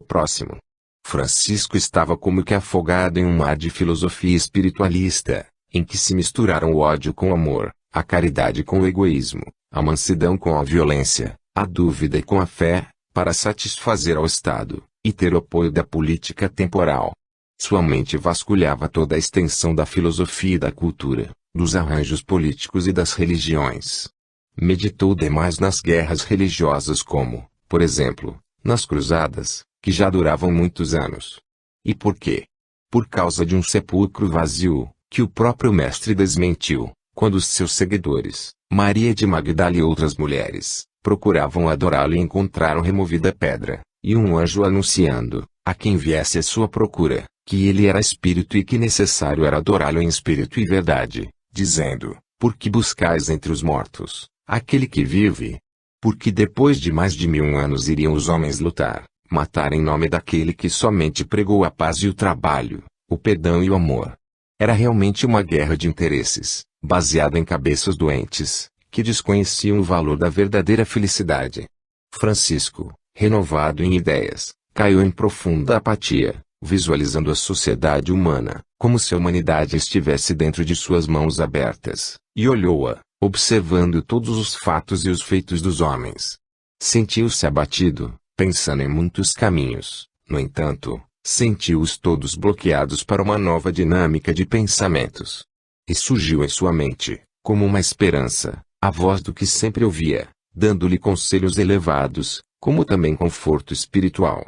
próximo. Francisco estava como que afogado em um mar de filosofia espiritualista, em que se misturaram o ódio com o amor, a caridade com o egoísmo, a mansidão com a violência, a dúvida com a fé, para satisfazer ao Estado, e ter o apoio da política temporal. Sua mente vasculhava toda a extensão da filosofia e da cultura, dos arranjos políticos e das religiões. Meditou demais nas guerras religiosas como, por exemplo, nas cruzadas, que já duravam muitos anos. E por quê? Por causa de um sepulcro vazio, que o próprio mestre desmentiu, quando seus seguidores, Maria de Magdala e outras mulheres, procuravam adorá-lo e encontraram removida a pedra, e um anjo anunciando, a quem viesse à sua procura, que ele era espírito e que necessário era adorá-lo em espírito e verdade, dizendo, por que buscais entre os mortos, aquele que vive? Porque depois de mais de 1000 anos iriam os homens lutar, matar em nome daquele que somente pregou a paz e o trabalho, o perdão e o amor. Era realmente uma guerra de interesses, baseada em cabeças doentes, que desconheciam o valor da verdadeira felicidade. Francisco, renovado em ideias, caiu em profunda apatia, visualizando a sociedade humana, como se a humanidade estivesse dentro de suas mãos abertas, e olhou-a, observando todos os fatos e os feitos dos homens. Sentiu-se abatido, pensando em muitos caminhos, no entanto, sentiu-os todos bloqueados para uma nova dinâmica de pensamentos. E surgiu em sua mente, como uma esperança, a voz do que sempre ouvia, dando-lhe conselhos elevados, como também conforto espiritual.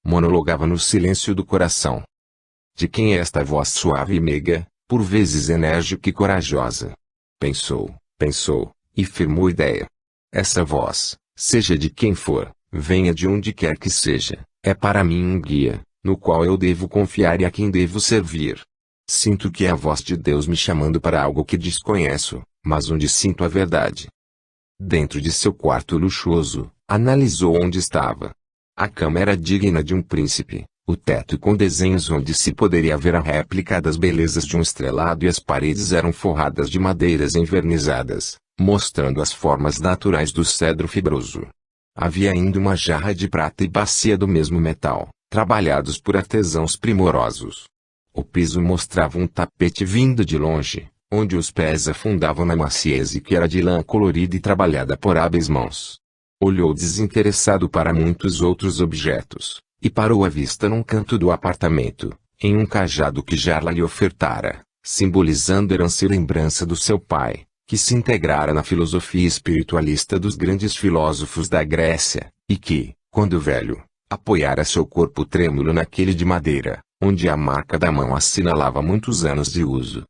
Monologava no silêncio do coração. De quem é esta voz suave e meiga, por vezes enérgica e corajosa? Pensou, e firmou ideia. Essa voz, seja de quem for, venha de onde quer que seja, é para mim um guia, no qual eu devo confiar e a quem devo servir. Sinto que é a voz de Deus me chamando para algo que desconheço, mas onde sinto a verdade. Dentro de seu quarto luxuoso, analisou onde estava. A cama era digna de um príncipe, o teto com desenhos onde se poderia ver a réplica das belezas de um estrelado e as paredes eram forradas de madeiras envernizadas, mostrando as formas naturais do cedro fibroso. Havia ainda uma jarra de prata e bacia do mesmo metal, trabalhados por artesãos primorosos. O piso mostrava um tapete vindo de longe, onde os pés afundavam na maciez e que era de lã colorida e trabalhada por hábeis mãos. Olhou desinteressado para muitos outros objetos, e parou a vista num canto do apartamento, em um cajado que Jarla lhe ofertara, simbolizando herança e lembrança do seu pai, que se integrara na filosofia espiritualista dos grandes filósofos da Grécia, e que, quando velho, apoiara seu corpo trêmulo naquele de madeira, onde a marca da mão assinalava muitos anos de uso.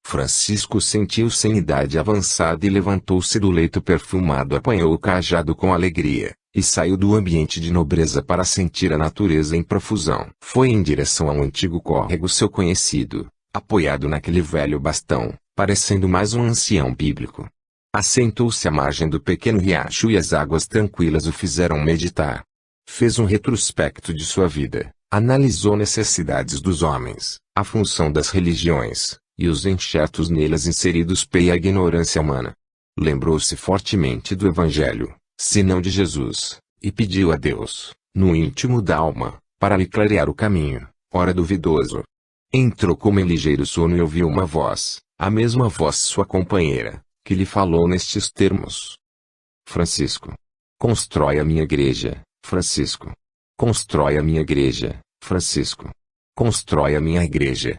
Francisco sentiu-se em idade avançada e levantou-se do leito perfumado, apanhou o cajado com alegria, e saiu do ambiente de nobreza para sentir a natureza em profusão. Foi em direção ao antigo córrego seu conhecido, apoiado naquele velho bastão, parecendo mais um ancião bíblico. Assentou-se à margem do pequeno riacho e as águas tranquilas o fizeram meditar. Fez um retrospecto de sua vida, analisou necessidades dos homens, a função das religiões, e os enxertos nelas inseridos pela ignorância humana. Lembrou-se fortemente do Evangelho, se não de Jesus, e pediu a Deus, no íntimo da alma, para lhe clarear o caminho, ora duvidoso. Entrou como em ligeiro sono e ouviu uma voz, a mesma voz sua companheira, que lhe falou nestes termos. Francisco. Constrói a minha igreja, Francisco. Constrói a minha igreja, Francisco. Constrói a minha igreja.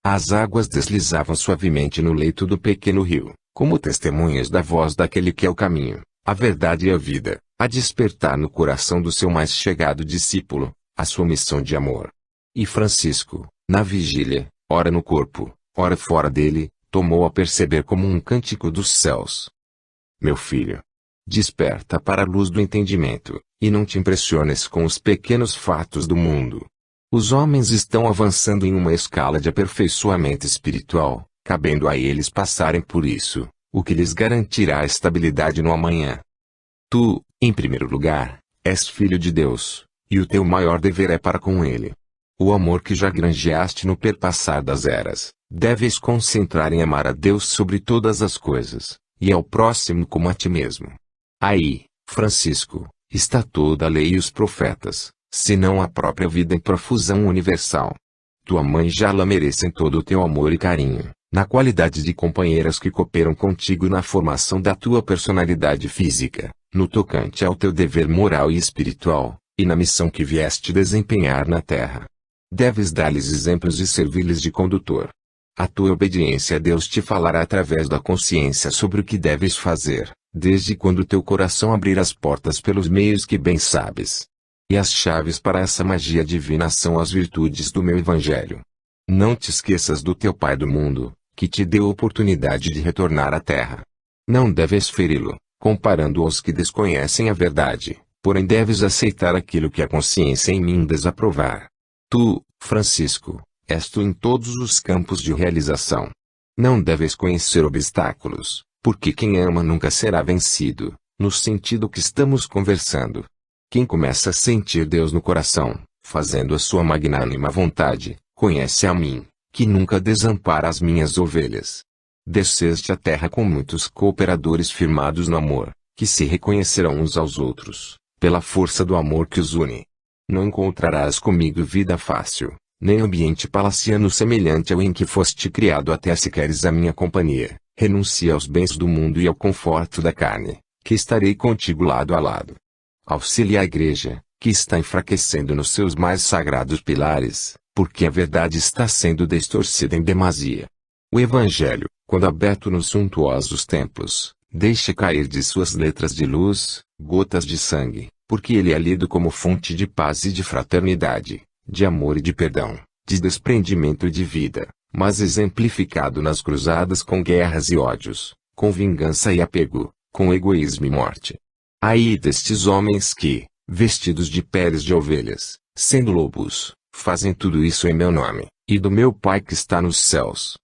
As águas deslizavam suavemente no leito do pequeno rio, como testemunhas da voz daquele que é o caminho, a verdade e a vida, a despertar no coração do seu mais chegado discípulo, a sua missão de amor. E Francisco, na vigília, ora no corpo, ora fora dele, tomou a perceber como um cântico dos céus. Meu filho, desperta para a luz do entendimento, e não te impressiones com os pequenos fatos do mundo. Os homens estão avançando em uma escala de aperfeiçoamento espiritual, cabendo a eles passarem por isso, o que lhes garantirá a estabilidade no amanhã. Tu, em primeiro lugar, és filho de Deus, e o teu maior dever é para com Ele. O amor que já granjeaste no perpassar das eras, deves concentrar em amar a Deus sobre todas as coisas, e ao próximo como a ti mesmo. Aí, Francisco, está toda a lei e os profetas, senão a própria vida em profusão universal. Tua mãe Jala merecem todo o teu amor e carinho, na qualidade de companheiras que cooperam contigo na formação da tua personalidade física, no tocante ao teu dever moral e espiritual, e na missão que vieste desempenhar na terra. Deves dar-lhes exemplos e servir-lhes de condutor. A tua obediência a Deus te falará através da consciência sobre o que deves fazer, desde quando teu coração abrir as portas pelos meios que bem sabes. E as chaves para essa magia divina são as virtudes do meu Evangelho. Não te esqueças do teu Pai do mundo, que te deu a oportunidade de retornar à terra. Não deves feri-lo, comparando aos que desconhecem a verdade, porém deves aceitar aquilo que a consciência em mim desaprovar. Tu, Francisco, és tu em todos os campos de realização. Não deves conhecer obstáculos, porque quem ama nunca será vencido, no sentido que estamos conversando. Quem começa a sentir Deus no coração, fazendo a sua magnânima vontade, conhece a mim, que nunca desampara as minhas ovelhas. Desceste à terra com muitos cooperadores firmados no amor, que se reconhecerão uns aos outros, pela força do amor que os une. Não encontrarás comigo vida fácil, nem ambiente palaciano semelhante ao em que foste criado até se queres a minha companhia. Renuncia aos bens do mundo e ao conforto da carne, que estarei contigo lado a lado. Auxilia a igreja, que está enfraquecendo nos seus mais sagrados pilares, porque a verdade está sendo distorcida em demasia. O Evangelho, quando aberto nos suntuosos templos, deixa cair de suas letras de luz, gotas de sangue, porque ele é lido como fonte de paz e de fraternidade, de amor e de perdão, de desprendimento e de vida, mas exemplificado nas cruzadas com guerras e ódios, com vingança e apego, com egoísmo e morte. Ai destes homens que, vestidos de peles de ovelhas, sendo lobos, fazem tudo isso em meu nome, e do meu Pai que está nos céus.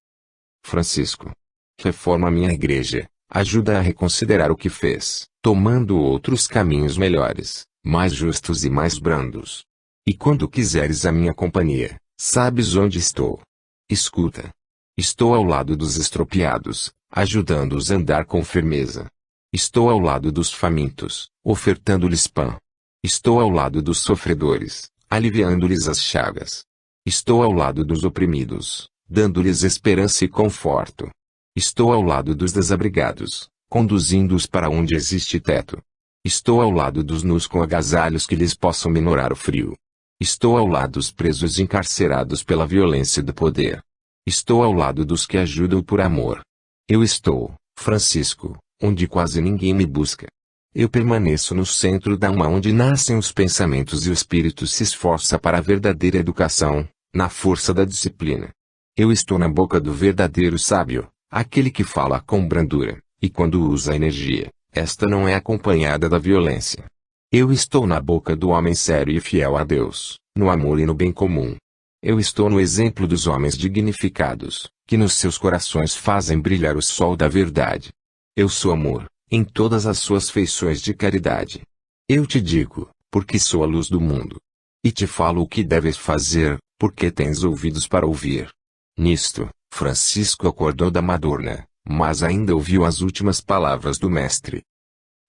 Francisco. Reforma minha igreja, ajuda a reconsiderar o que fez, tomando outros caminhos melhores, mais justos e mais brandos. E quando quiseres a minha companhia, sabes onde estou. Escuta. Estou ao lado dos estropiados, ajudando-os a andar com firmeza. Estou ao lado dos famintos, ofertando-lhes pão. Estou ao lado dos sofredores, aliviando-lhes as chagas. Estou ao lado dos oprimidos, dando-lhes esperança e conforto. Estou ao lado dos desabrigados, conduzindo-os para onde existe teto. Estou ao lado dos nus com agasalhos que lhes possam minorar o frio. Estou ao lado dos presos encarcerados pela violência do poder. Estou ao lado dos que ajudam por amor. Eu estou, Francisco, onde quase ninguém me busca. Eu permaneço no centro da alma onde nascem os pensamentos e o espírito se esforça para a verdadeira educação, na força da disciplina. Eu estou na boca do verdadeiro sábio, aquele que fala com brandura, e quando usa a energia, esta não é acompanhada da violência. Eu estou na boca do homem sério e fiel a Deus, no amor e no bem comum. Eu estou no exemplo dos homens dignificados, que nos seus corações fazem brilhar o sol da verdade. Eu sou amor, em todas as suas feições de caridade. Eu te digo, porque sou a luz do mundo. E te falo o que deves fazer, porque tens ouvidos para ouvir. Nisto, Francisco acordou da Madorna, mas ainda ouviu as últimas palavras do mestre.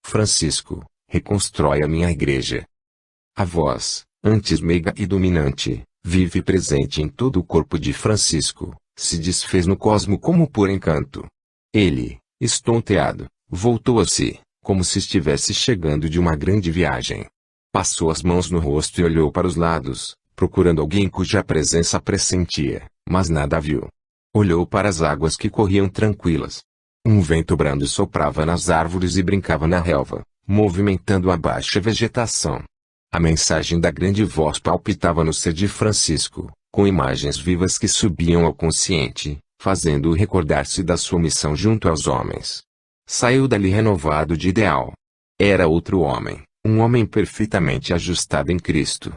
Francisco, reconstrói a minha igreja. A voz, antes meiga e dominante, vive presente em todo o corpo de Francisco, se desfez no cosmo como por encanto. Ele, estonteado, voltou a si, como se estivesse chegando de uma grande viagem. Passou as mãos no rosto e olhou para os lados, procurando alguém cuja presença pressentia, mas nada viu. Olhou para as águas que corriam tranquilas. Um vento brando soprava nas árvores e brincava na relva, movimentando a baixa vegetação. A mensagem da grande voz palpitava no ser de Francisco, com imagens vivas que subiam ao consciente, fazendo-o recordar-se da sua missão junto aos homens. Saiu dali renovado de ideal. Era outro homem, um homem perfeitamente ajustado em Cristo.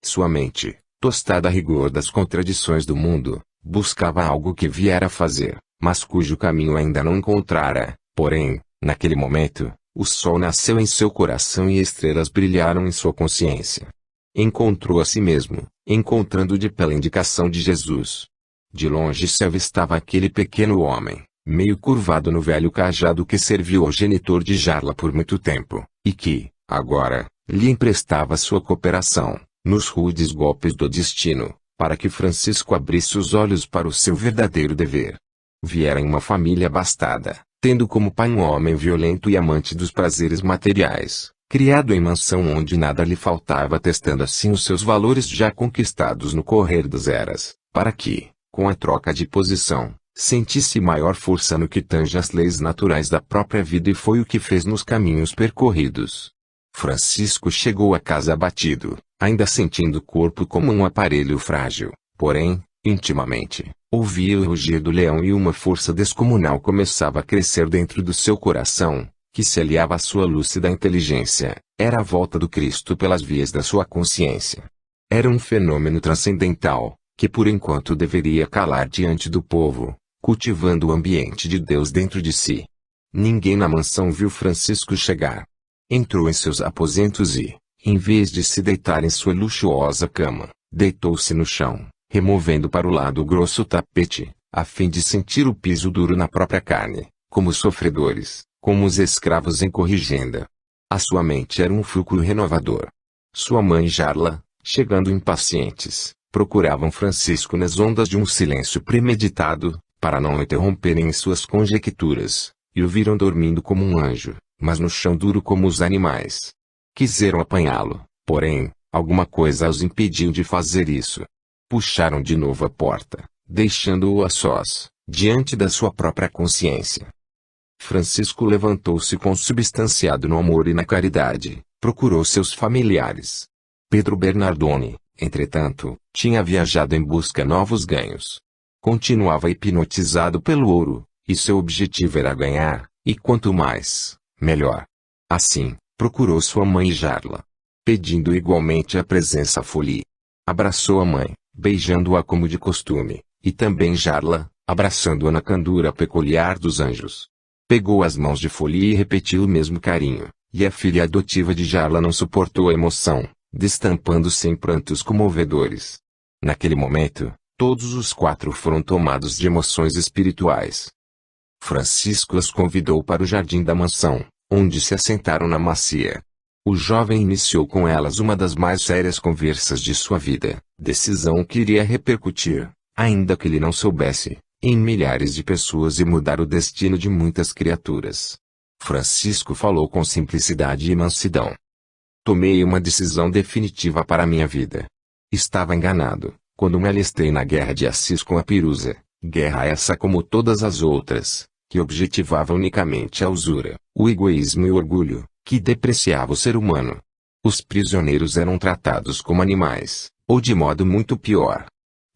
Sua mente, tostada a rigor das contradições do mundo, buscava algo que viera a fazer, mas cujo caminho ainda não encontrara. Porém, naquele momento, o sol nasceu em seu coração e estrelas brilharam em sua consciência. Encontrou a si mesmo, encontrando-de pela indicação de Jesus. De longe se avistava aquele pequeno homem, meio curvado no velho cajado que serviu ao genitor de Jarla por muito tempo, e que, agora, lhe emprestava sua cooperação, nos rudes golpes do destino, para que Francisco abrisse os olhos para o seu verdadeiro dever. Viera em uma família abastada, tendo como pai um homem violento e amante dos prazeres materiais, criado em mansão onde nada lhe faltava, testando assim os seus valores já conquistados no correr das eras, para que, com a troca de posição, sentisse maior força no que tange às leis naturais da própria vida, e foi o que fez nos caminhos percorridos. Francisco chegou a casa abatido, ainda sentindo o corpo como um aparelho frágil, porém, intimamente, ouvia o rugir do leão, e uma força descomunal começava a crescer dentro do seu coração, que se aliava à sua lúcida inteligência. Era a volta do Cristo pelas vias da sua consciência. Era um fenômeno transcendental, que por enquanto deveria calar diante do povo, cultivando o ambiente de Deus dentro de si. Ninguém na mansão viu Francisco chegar. Entrou em seus aposentos e, em vez de se deitar em sua luxuosa cama, deitou-se no chão, removendo para o lado o grosso tapete, a fim de sentir o piso duro na própria carne, como os sofredores, como os escravos em corrigenda. A sua mente era um fulcro renovador. Sua mãe e Jarla, chegando impacientes, procuravam Francisco nas ondas de um silêncio premeditado, para não o interromperem em suas conjecturas, e o viram dormindo como um anjo, mas no chão duro como os animais. Quiseram apanhá-lo, porém, alguma coisa os impediu de fazer isso. Puxaram de novo a porta, deixando-o a sós, diante da sua própria consciência. Francisco levantou-se consubstanciado no amor e na caridade, procurou seus familiares. Pedro Bernardoni, entretanto, tinha viajado em busca de novos ganhos. Continuava hipnotizado pelo ouro, e seu objetivo era ganhar, e quanto mais, melhor. Assim, procurou sua mãe e Jarla, pedindo igualmente a presença Folie. Abraçou a mãe, beijando-a como de costume, e também Jarla, abraçando-a na candura peculiar dos anjos. Pegou as mãos de Folie e repetiu o mesmo carinho, e a filha adotiva de Jarla não suportou a emoção, destampando-se em prantos comovedores. Naquele momento, todos os quatro foram tomados de emoções espirituais. Francisco os convidou para o jardim da mansão, onde se assentaram na macia. O jovem iniciou com elas uma das mais sérias conversas de sua vida, decisão que iria repercutir, ainda que ele não soubesse, em milhares de pessoas e mudar o destino de muitas criaturas. Francisco falou com simplicidade e mansidão. Tomei uma decisão definitiva para minha vida. Estava enganado, quando me alistei na guerra de Assis com a Pirusa, guerra essa como todas as outras, que objetivava unicamente a usura, o egoísmo e o orgulho, que depreciava o ser humano. Os prisioneiros eram tratados como animais, ou de modo muito pior.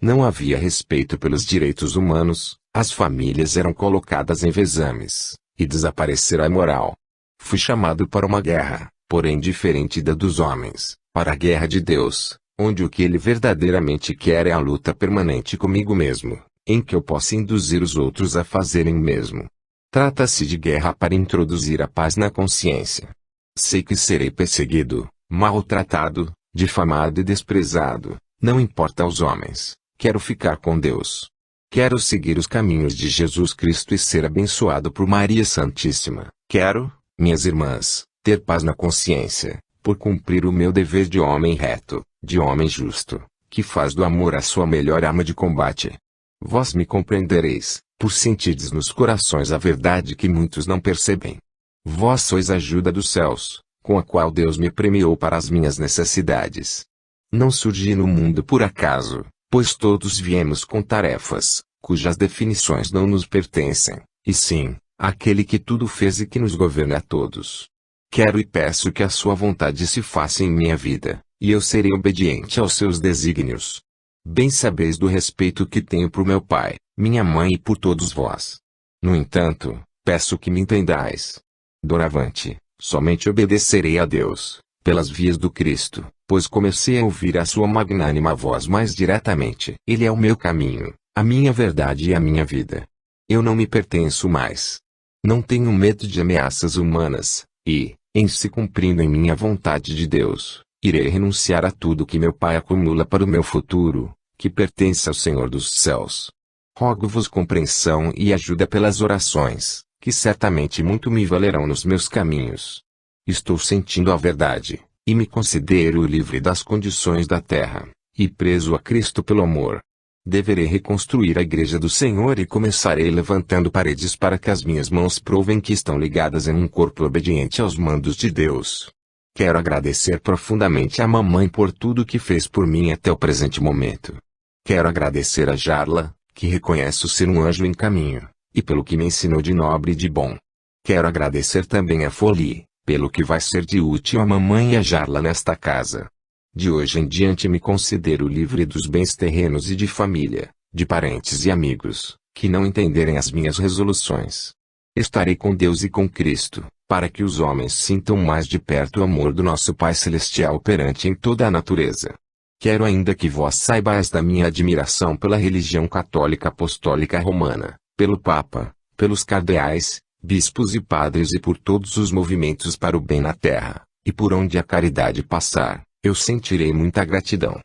Não havia respeito pelos direitos humanos, as famílias eram colocadas em vezames, e desaparecera a moral. Fui chamado para uma guerra, porém diferente da dos homens, para a guerra de Deus, onde o que ele verdadeiramente quer é a luta permanente comigo mesmo, em que eu possa induzir os outros a fazerem o mesmo. Trata-se de guerra para introduzir a paz na consciência. Sei que serei perseguido, maltratado, difamado e desprezado, não importa aos homens. Quero ficar com Deus. Quero seguir os caminhos de Jesus Cristo e ser abençoado por Maria Santíssima. Quero, minhas irmãs, ter paz na consciência, por cumprir o meu dever de homem reto, de homem justo, que faz do amor a sua melhor arma de combate. Vós me compreendereis, por sentirdes nos corações a verdade que muitos não percebem. Vós sois a ajuda dos céus, com a qual Deus me premiou para as minhas necessidades. Não surgi no mundo por acaso, pois todos viemos com tarefas, cujas definições não nos pertencem, e sim, aquele que tudo fez e que nos governa a todos. Quero e peço que a sua vontade se faça em minha vida, e eu serei obediente aos seus desígnios. Bem sabeis do respeito que tenho por meu pai, minha mãe e por todos vós. No entanto, peço que me entendais. Doravante, somente obedecerei a Deus, pelas vias do Cristo, pois comecei a ouvir a sua magnânima voz mais diretamente. Ele é o meu caminho, a minha verdade e a minha vida. Eu não me pertenço mais. Não tenho medo de ameaças humanas, e, em se cumprindo em minha vontade de Deus, irei renunciar a tudo que meu Pai acumula para o meu futuro, que pertence ao Senhor dos céus. Rogo-vos compreensão e ajuda pelas orações, que certamente muito me valerão nos meus caminhos. Estou sentindo a verdade, e me considero livre das condições da terra, e preso a Cristo pelo amor. Deverei reconstruir a igreja do Senhor e começarei levantando paredes para que as minhas mãos provem que estão ligadas em um corpo obediente aos mandos de Deus. Quero agradecer profundamente à mamãe por tudo que fez por mim até o presente momento. Quero agradecer a Jarla, que reconheço ser um anjo em caminho, e pelo que me ensinou de nobre e de bom. Quero agradecer também a Folie, pelo que vai ser de útil à mamãe e a Jarla nesta casa. De hoje em diante me considero livre dos bens terrenos e de família, de parentes e amigos, que não entenderem as minhas resoluções. Estarei com Deus e com Cristo, para que os homens sintam mais de perto o amor do nosso Pai Celestial operante em toda a natureza. Quero ainda que vós saibais da minha admiração pela religião católica apostólica romana, pelo Papa, pelos cardeais, bispos e padres e por todos os movimentos para o bem na terra, e por onde a caridade passar, eu sentirei muita gratidão.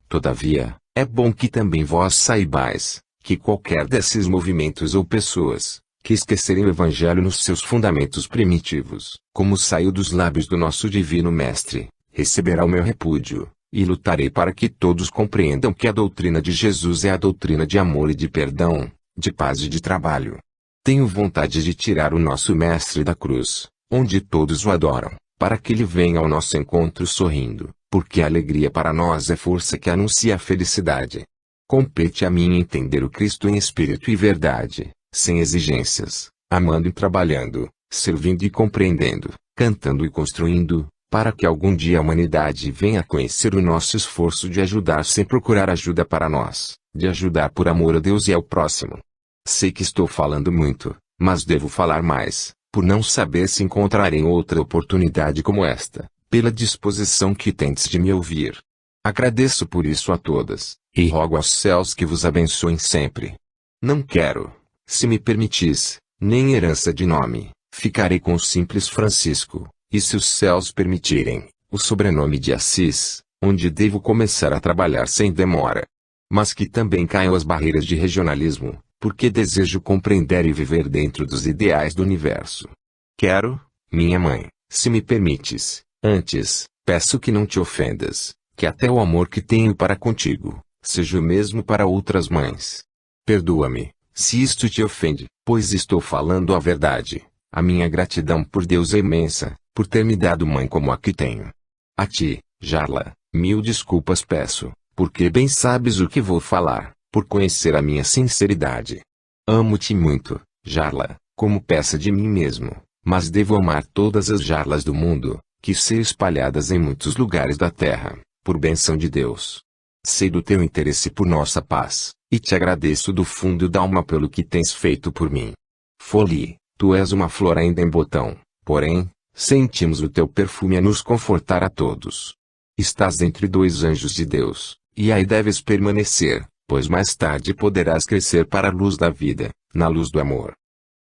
Todavia, é bom que também vós saibais, que qualquer desses movimentos ou pessoas, que esquecerem o Evangelho nos seus fundamentos primitivos, como saiu dos lábios do nosso Divino Mestre, receberá o meu repúdio, e lutarei para que todos compreendam que a doutrina de Jesus é a doutrina de amor e de perdão, de paz e de trabalho. Tenho vontade de tirar o nosso Mestre da cruz, onde todos o adoram, para que ele venha ao nosso encontro sorrindo, porque a alegria para nós é força que anuncia a felicidade. Compete a mim entender o Cristo em espírito e verdade, sem exigências, amando e trabalhando, servindo e compreendendo, cantando e construindo, para que algum dia a humanidade venha a conhecer o nosso esforço de ajudar sem procurar ajuda para nós, de ajudar por amor a Deus e ao próximo. Sei que estou falando muito, mas devo falar mais, por não saber se encontrarei outra oportunidade como esta, pela disposição que tendes de me ouvir. Agradeço por isso a todas, e rogo aos céus que vos abençoem sempre. Não quero, se me permitis, nem herança de nome, ficarei com o simples Francisco, e se os céus permitirem, o sobrenome de Assis, onde devo começar a trabalhar sem demora. Mas que também caiam as barreiras de regionalismo, porque desejo compreender e viver dentro dos ideais do universo. Quero, minha mãe, se me permites, antes, peço que não te ofendas, que até o amor que tenho para contigo, seja o mesmo para outras mães. Perdoa-me, se isto te ofende, pois estou falando a verdade. A minha gratidão por Deus é imensa, por ter me dado mãe como a que tenho. A ti, Jarla, mil desculpas peço, porque bem sabes o que vou falar, por conhecer a minha sinceridade. Amo-te muito, Jarla, como peça de mim mesmo, mas devo amar todas as Jarlas do mundo, que sejam espalhadas em muitos lugares da terra, por bênção de Deus. Sei do teu interesse por nossa paz, e te agradeço do fundo da alma pelo que tens feito por mim. Folie, tu és uma flor ainda em botão, porém, sentimos o teu perfume a nos confortar a todos. Estás entre dois anjos de Deus, e aí deves permanecer, pois mais tarde poderás crescer para a luz da vida, na luz do amor.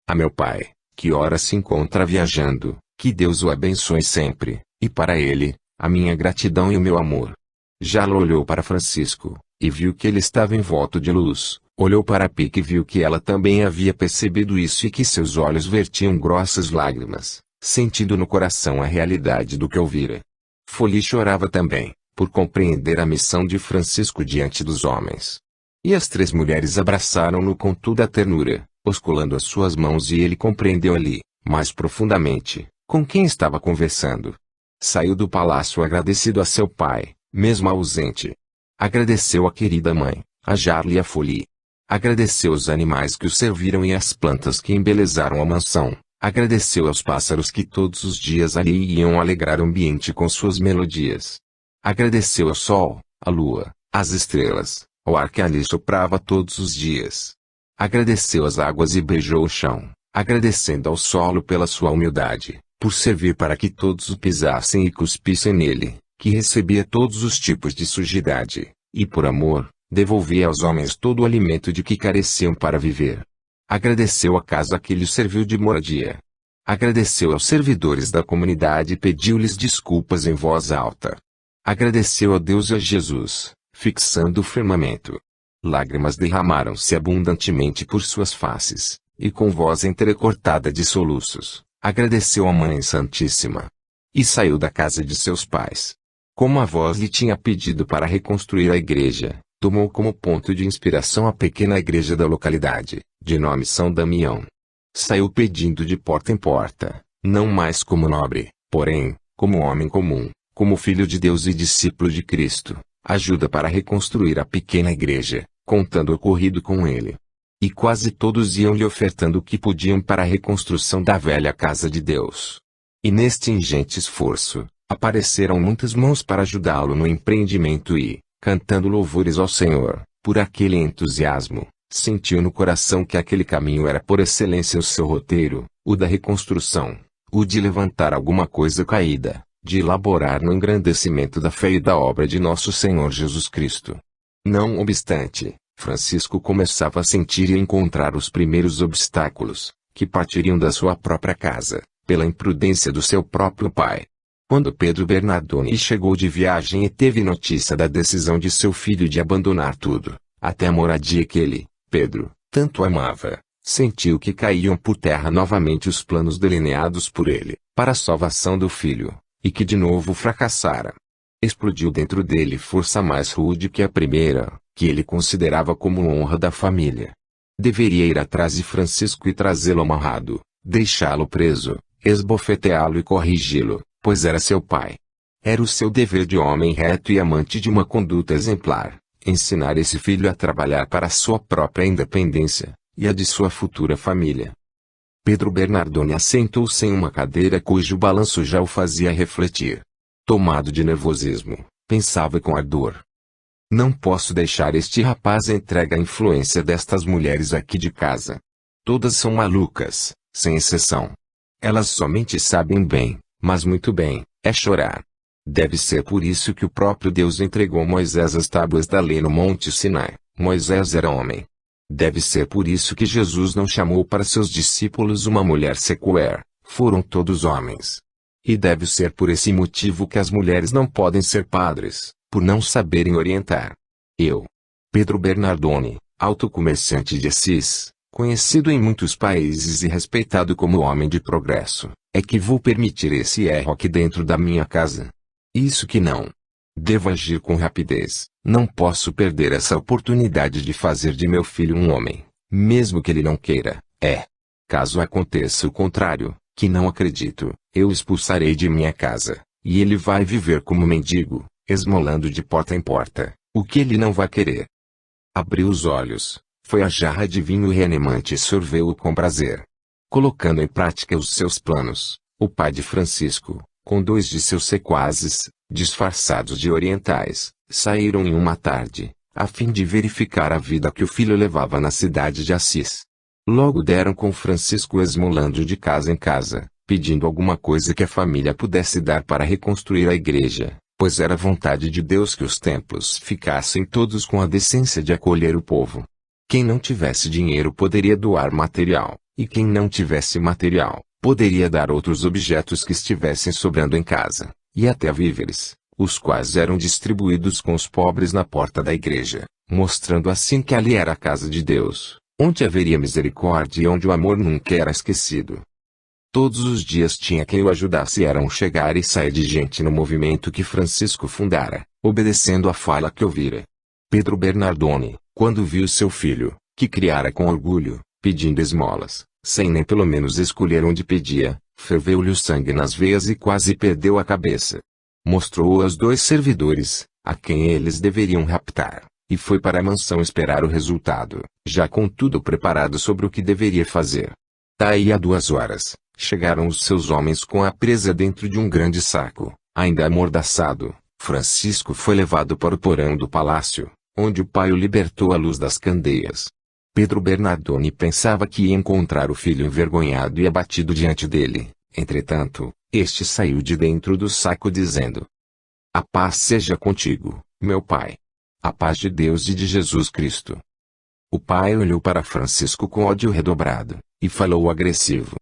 A meu pai, que ora se encontra viajando, que Deus o abençoe sempre, e para ele, a minha gratidão e o meu amor. Jarla olhou para Francisco, e viu que ele estava envolto de luz, olhou para Pique e viu que ela também havia percebido isso e que seus olhos vertiam grossas lágrimas, sentindo no coração a realidade do que ouvira. Folie chorava também, por compreender a missão de Francisco diante dos homens. E as três mulheres abraçaram-no com toda a ternura, osculando as suas mãos e ele compreendeu ali, mais profundamente, com quem estava conversando. Saiu do palácio agradecido a seu pai, mesmo ausente. Agradeceu a querida mãe, a Jarla e a Folie. Agradeceu os animais que o serviram e as plantas que embelezaram a mansão. Agradeceu aos pássaros que todos os dias ali iam alegrar o ambiente com suas melodias. Agradeceu ao sol, à lua, às estrelas, ao ar que ali soprava todos os dias. Agradeceu às águas e beijou o chão, agradecendo ao solo pela sua humildade, por servir para que todos o pisassem e cuspissem nele, que recebia todos os tipos de sujidade, e por amor, devolvia aos homens todo o alimento de que careciam para viver. Agradeceu a casa que lhe serviu de moradia. Agradeceu aos servidores da comunidade e pediu-lhes desculpas em voz alta. Agradeceu a Deus e a Jesus, fixando o firmamento. Lágrimas derramaram-se abundantemente por suas faces, e com voz entrecortada de soluços, agradeceu à Mãe Santíssima. e saiu da casa de seus pais. Como a voz lhe tinha pedido para reconstruir a igreja, tomou como ponto de inspiração a pequena igreja da localidade, de nome São Damião. Saiu pedindo de porta em porta, não mais como nobre, porém, como homem comum, como filho de Deus e discípulo de Cristo, ajuda para reconstruir a pequena igreja, contando o ocorrido com ele. E quase todos iam lhe ofertando o que podiam para a reconstrução da velha casa de Deus. E neste ingente esforço, apareceram muitas mãos para ajudá-lo no empreendimento e, cantando louvores ao Senhor, por aquele entusiasmo, sentiu no coração que aquele caminho era por excelência o seu roteiro, o da reconstrução, o de levantar alguma coisa caída, de elaborar no engrandecimento da fé e da obra de nosso Senhor Jesus Cristo. Não obstante, Francisco começava a sentir e encontrar os primeiros obstáculos, que partiriam da sua própria casa, pela imprudência do seu próprio pai. Quando Pedro Bernardoni chegou de viagem e teve notícia da decisão de seu filho de abandonar tudo, até a moradia que ele, Pedro, tanto amava, sentiu que caíam por terra novamente os planos delineados por ele, para a salvação do filho, e que de novo fracassara. Explodiu dentro dele força mais rude que a primeira, que ele considerava como honra da família. Deveria ir atrás de Francisco e trazê-lo amarrado, deixá-lo preso, esbofeteá-lo e corrigi-lo, pois era seu pai. Era o seu dever de homem reto e amante de uma conduta exemplar, ensinar esse filho a trabalhar para a sua própria independência, e a de sua futura família. Pedro Bernardoni assentou-se em uma cadeira cujo balanço já o fazia refletir. Tomado de nervosismo, pensava com ardor. Não posso deixar este rapaz entregue à influência destas mulheres aqui de casa. Todas são malucas, sem exceção. Elas somente sabem bem, mas muito bem, é chorar. Deve ser por isso que o próprio Deus entregou a Moisés as tábuas da lei no Monte Sinai. Moisés era homem. Deve ser por isso que Jesus não chamou para seus discípulos uma mulher sequer, foram todos homens. E deve ser por esse motivo que as mulheres não podem ser padres, por não saberem orientar. Eu, Pedro Bernardoni, alto comerciante de Assis, conhecido em muitos países e respeitado como homem de progresso, é que vou permitir esse erro aqui dentro da minha casa. Isso que não. Devo agir com rapidez, não posso perder essa oportunidade de fazer de meu filho um homem, mesmo que ele não queira, Caso aconteça o contrário, que não acredito, eu expulsarei de minha casa, e ele vai viver como mendigo, esmolando de porta em porta, o que ele não vai querer. Abriu os olhos, foi à jarra de vinho reanimante e sorveu-o com prazer. Colocando em prática os seus planos, o pai de Francisco, com 2 de seus sequazes, disfarçados de orientais, saíram em uma tarde, a fim de verificar a vida que o filho levava na cidade de Assis. Logo deram com Francisco esmolando de casa em casa, pedindo alguma coisa que a família pudesse dar para reconstruir a igreja, pois era vontade de Deus que os templos ficassem todos com a decência de acolher o povo. Quem não tivesse dinheiro poderia doar material, e quem não tivesse material, poderia dar outros objetos que estivessem sobrando em casa, e até víveres, os quais eram distribuídos com os pobres na porta da igreja, mostrando assim que ali era a casa de Deus, onde haveria misericórdia e onde o amor nunca era esquecido. Todos os dias tinha quem o ajudasse e era um chegar e sair de gente no movimento que Francisco fundara, obedecendo à fala que ouvira. Pedro Bernardoni, quando viu seu filho, que criara com orgulho, pedindo esmolas, sem nem pelo menos escolher onde pedia, ferveu-lhe o sangue nas veias e quase perdeu a cabeça. Mostrou-o aos 2 servidores, a quem eles deveriam raptar, e foi para a mansão esperar o resultado, já com tudo preparado sobre o que deveria fazer. Daí a 2 horas, chegaram os seus homens com a presa dentro de um grande saco, ainda amordaçado. Francisco foi levado para o porão do palácio, onde o pai o libertou à luz das candeias. Pedro Bernardoni pensava que ia encontrar o filho envergonhado e abatido diante dele. Entretanto, este saiu de dentro do saco dizendo: "A paz seja contigo, meu pai. A paz de Deus e de Jesus Cristo." O pai olhou para Francisco com ódio redobrado, e falou agressivo: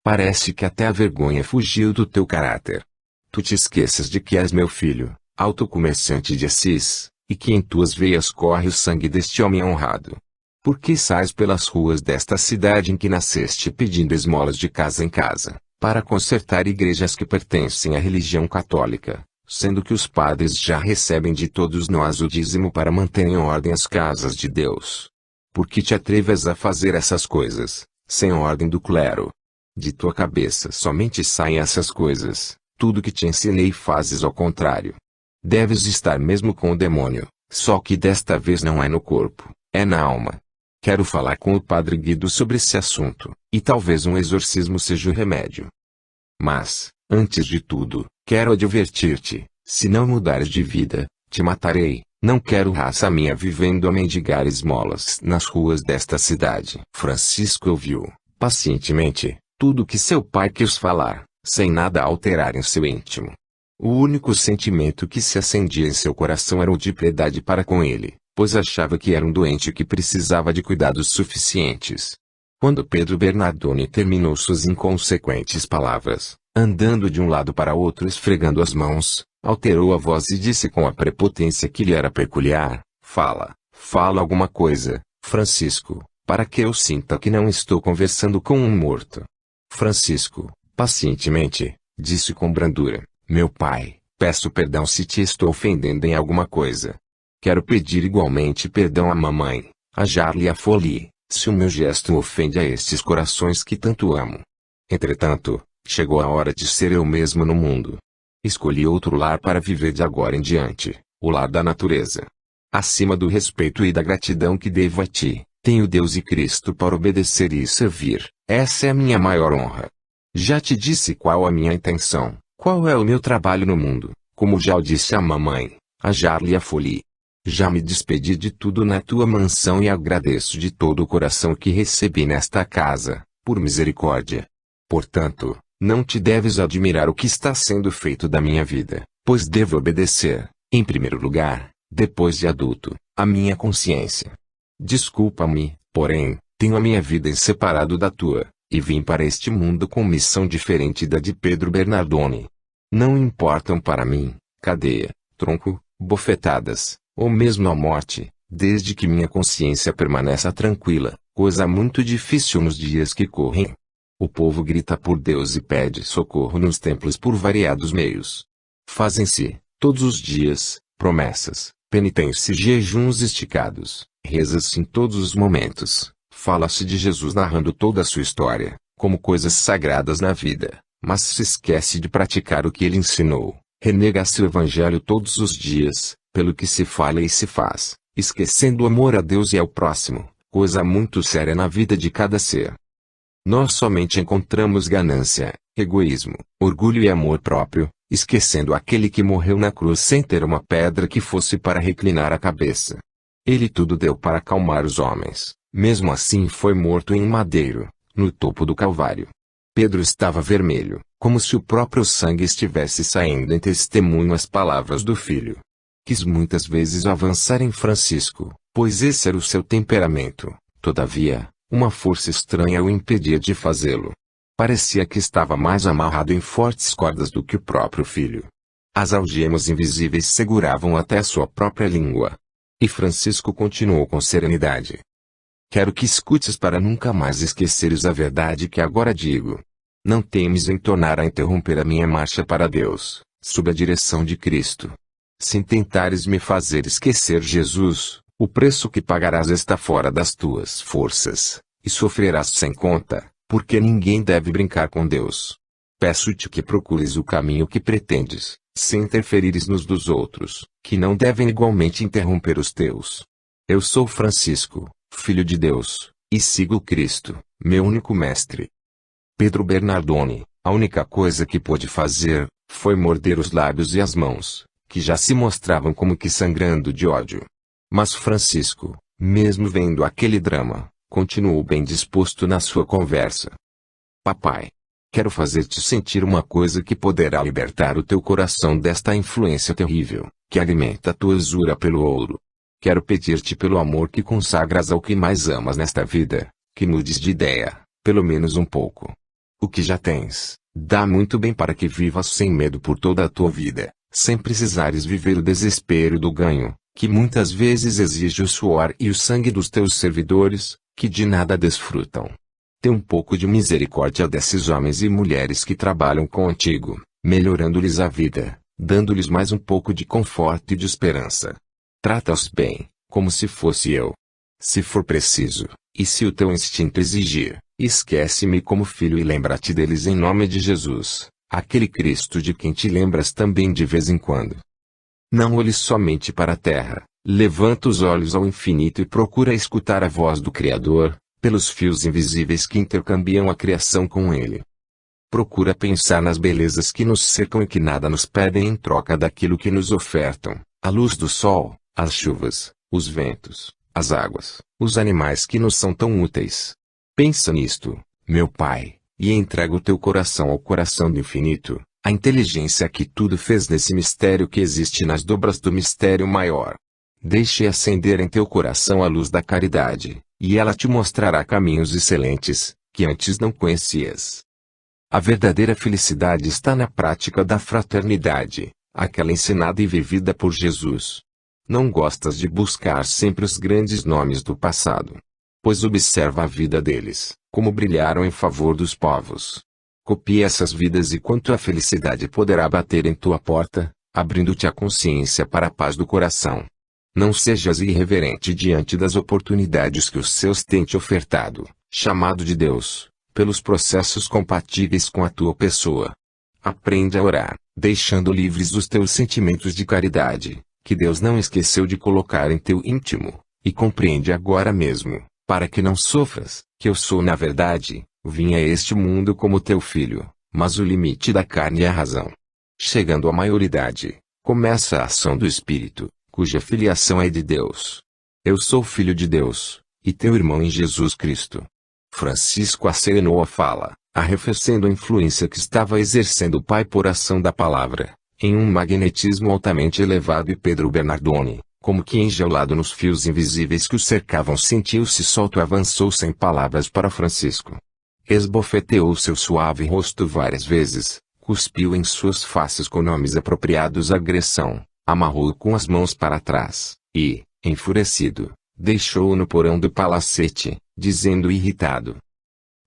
"Parece que até a vergonha fugiu do teu caráter. Tu te esqueças de que és meu filho, alto comerciante de Assis, e que em tuas veias corre o sangue deste homem honrado. Por que sais pelas ruas desta cidade em que nasceste pedindo esmolas de casa em casa, para consertar igrejas que pertencem à religião católica, sendo que os padres já recebem de todos nós o dízimo para manter em ordem as casas de Deus. Por que te atreves a fazer essas coisas, sem ordem do clero? De tua cabeça somente saem essas coisas, tudo que te ensinei fazes ao contrário. Deves estar mesmo com o demônio, só que desta vez não é no corpo, é na alma. Quero falar com o padre Guido sobre esse assunto, e talvez um exorcismo seja o remédio. Mas, antes de tudo, quero advertir-te, se não mudares de vida, te matarei. Não quero raça minha vivendo a mendigar esmolas nas ruas desta cidade. Francisco ouviu, pacientemente, tudo o que seu pai quis falar, sem nada alterar em seu íntimo. O único sentimento que se acendia em seu coração era o de piedade para com ele, pois achava que era um doente que precisava de cuidados suficientes. Quando Pedro Bernardoni terminou suas inconsequentes palavras, andando de um lado para outro esfregando as mãos, alterou a voz e disse com a prepotência que lhe era peculiar: fala alguma coisa, Francisco, para que eu sinta que não estou conversando com um morto. Francisco, pacientemente, disse com brandura: meu pai, peço perdão se te estou ofendendo em alguma coisa. Quero pedir igualmente perdão à mamãe, a Jarle e a Folie, se o meu gesto ofende a estes corações que tanto amo. Entretanto, chegou a hora de ser eu mesmo no mundo. Escolhi outro lar para viver de agora em diante, o lar da natureza. Acima do respeito e da gratidão que devo a ti, tenho Deus e Cristo para obedecer e servir. Essa é a minha maior honra. Já te disse qual a minha intenção, qual é o meu trabalho no mundo, como já o disse a mamãe, a Jarle e a Folie. Já me despedi de tudo na tua mansão e agradeço de todo o coração que recebi nesta casa, por misericórdia. Portanto, não te deves admirar o que está sendo feito da minha vida, pois devo obedecer, em primeiro lugar, depois de adulto, a minha consciência. Desculpa-me, porém, tenho a minha vida em separado da tua, e vim para este mundo com missão diferente da de Pedro Bernardoni. Não importam para mim, cadeia, tronco, bofetadas, ou mesmo a morte, desde que minha consciência permaneça tranquila, coisa muito difícil nos dias que correm. O povo grita por Deus e pede socorro nos templos por variados meios. Fazem-se, todos os dias, promessas, penitência e jejuns esticados, reza-se em todos os momentos, fala-se de Jesus narrando toda a sua história, como coisas sagradas na vida, mas se esquece de praticar o que ele ensinou, renega-se o evangelho todos os dias, pelo que se fala e se faz, esquecendo o amor a Deus e ao próximo, coisa muito séria na vida de cada ser. Nós somente encontramos ganância, egoísmo, orgulho e amor próprio, esquecendo aquele que morreu na cruz sem ter uma pedra que fosse para reclinar a cabeça. Ele tudo deu para acalmar os homens, mesmo assim foi morto em um madeiro, no topo do Calvário. Pedro estava vermelho, como se o próprio sangue estivesse saindo em testemunho às palavras do Filho. Quis muitas vezes avançar em Francisco, pois esse era o seu temperamento, todavia, uma força estranha o impedia de fazê-lo. Parecia que estava mais amarrado em fortes cordas do que o próprio filho. As algemas invisíveis seguravam até sua própria língua. E Francisco continuou com serenidade. Quero que escutes para nunca mais esqueceres a verdade que agora digo. Não temes em tornar a interromper a minha marcha para Deus, sob a direção de Cristo. Se tentares me fazer esquecer Jesus, o preço que pagarás está fora das tuas forças, e sofrerás sem conta, porque ninguém deve brincar com Deus. Peço-te que procures o caminho que pretendes, sem interferires nos dos outros, que não devem igualmente interromper os teus. Eu sou Francisco, filho de Deus, e sigo Cristo, meu único mestre. Pedro Bernardoni, a única coisa que pôde fazer, foi morder os lábios e as mãos, que já se mostravam como que sangrando de ódio. Mas Francisco, mesmo vendo aquele drama, continuou bem disposto na sua conversa. Papai, quero fazer-te sentir uma coisa que poderá libertar o teu coração desta influência terrível, que alimenta a tua usura pelo ouro. Quero pedir-te pelo amor que consagras ao que mais amas nesta vida, que mudes de ideia, pelo menos um pouco. O que já tens, dá muito bem para que vivas sem medo por toda a tua vida, sem precisares viver o desespero do ganho, que muitas vezes exige o suor e o sangue dos teus servidores, que de nada desfrutam. Tem um pouco de misericórdia desses homens e mulheres que trabalham contigo, melhorando-lhes a vida, dando-lhes mais um pouco de conforto e de esperança. Trata-os bem, como se fosse eu. Se for preciso, e se o teu instinto exigir, esquece-me como filho e lembra-te deles em nome de Jesus, aquele Cristo de quem te lembras também de vez em quando. Não olhes somente para a terra, levanta os olhos ao infinito e procura escutar a voz do Criador, pelos fios invisíveis que intercambiam a criação com ele. Procura pensar nas belezas que nos cercam e que nada nos pedem em troca daquilo que nos ofertam, a luz do sol, as chuvas, os ventos, as águas, os animais que nos são tão úteis. Pensa nisto, meu Pai, e entrega o teu coração ao coração do infinito, a inteligência que tudo fez nesse mistério que existe nas dobras do mistério maior. Deixe acender em teu coração a luz da caridade, e ela te mostrará caminhos excelentes, que antes não conhecias. A verdadeira felicidade está na prática da fraternidade, aquela ensinada e vivida por Jesus. Não gostas de buscar sempre os grandes nomes do passado? Pois observa a vida deles, como brilharam em favor dos povos. Copia essas vidas e quanto a felicidade poderá bater em tua porta, abrindo-te a consciência para a paz do coração. Não sejas irreverente diante das oportunidades que os seus têm te ofertado, chamado de Deus, pelos processos compatíveis com a tua pessoa. Aprende a orar, deixando livres os teus sentimentos de caridade, que Deus não esqueceu de colocar em teu íntimo, e compreende agora mesmo, para que não sofras, que eu sou na verdade, vim a este mundo como teu filho, mas o limite da carne é a razão. Chegando à maioridade, começa a ação do Espírito, cuja filiação é de Deus. Eu sou filho de Deus, e teu irmão em Jesus Cristo. Francisco acerenou a fala, arrefecendo a influência que estava exercendo o pai por ação da palavra, em um magnetismo altamente elevado, e Pedro Bernardone, como que enjaulado nos fios invisíveis que o cercavam, sentiu-se solto e avançou sem palavras para Francisco. Esbofeteou seu suave rosto várias vezes, cuspiu em suas faces com nomes apropriados à agressão, amarrou-o com as mãos para trás, e, enfurecido, deixou-o no porão do palacete, dizendo irritado: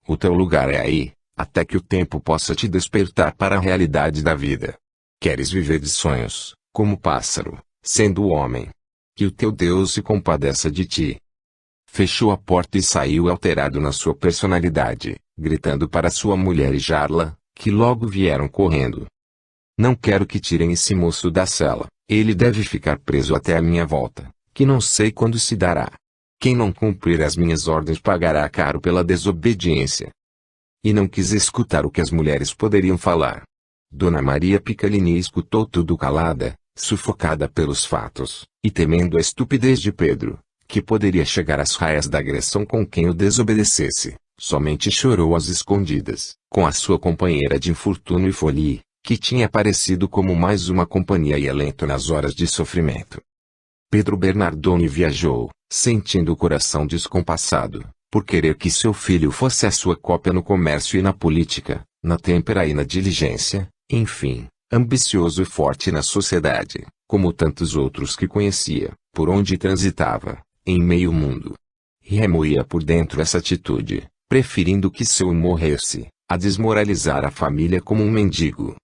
o teu lugar é aí, até que o tempo possa te despertar para a realidade da vida. Queres viver de sonhos, como pássaro, sendo homem? Que o teu Deus se compadeça de ti. Fechou a porta e saiu alterado na sua personalidade, gritando para sua mulher e Jarla, que logo vieram correndo. Não quero que tirem esse moço da cela, ele deve ficar preso até a minha volta, que não sei quando se dará. Quem não cumprir as minhas ordens pagará caro pela desobediência. E não quis escutar o que as mulheres poderiam falar. Dona Maria Piccolini escutou tudo calada, sufocada pelos fatos, e temendo a estupidez de Pedro, que poderia chegar às raias da agressão com quem o desobedecesse, somente chorou às escondidas, com a sua companheira de infortúnio e folie, que tinha aparecido como mais uma companhia e alento nas horas de sofrimento. Pedro Bernardone viajou, sentindo o coração descompassado, por querer que seu filho fosse a sua cópia no comércio e na política, na têmpera e na diligência, enfim, ambicioso e forte na sociedade, como tantos outros que conhecia, por onde transitava, em meio mundo. E remoía por dentro essa atitude, preferindo que seu morresse, a desmoralizar a família como um mendigo.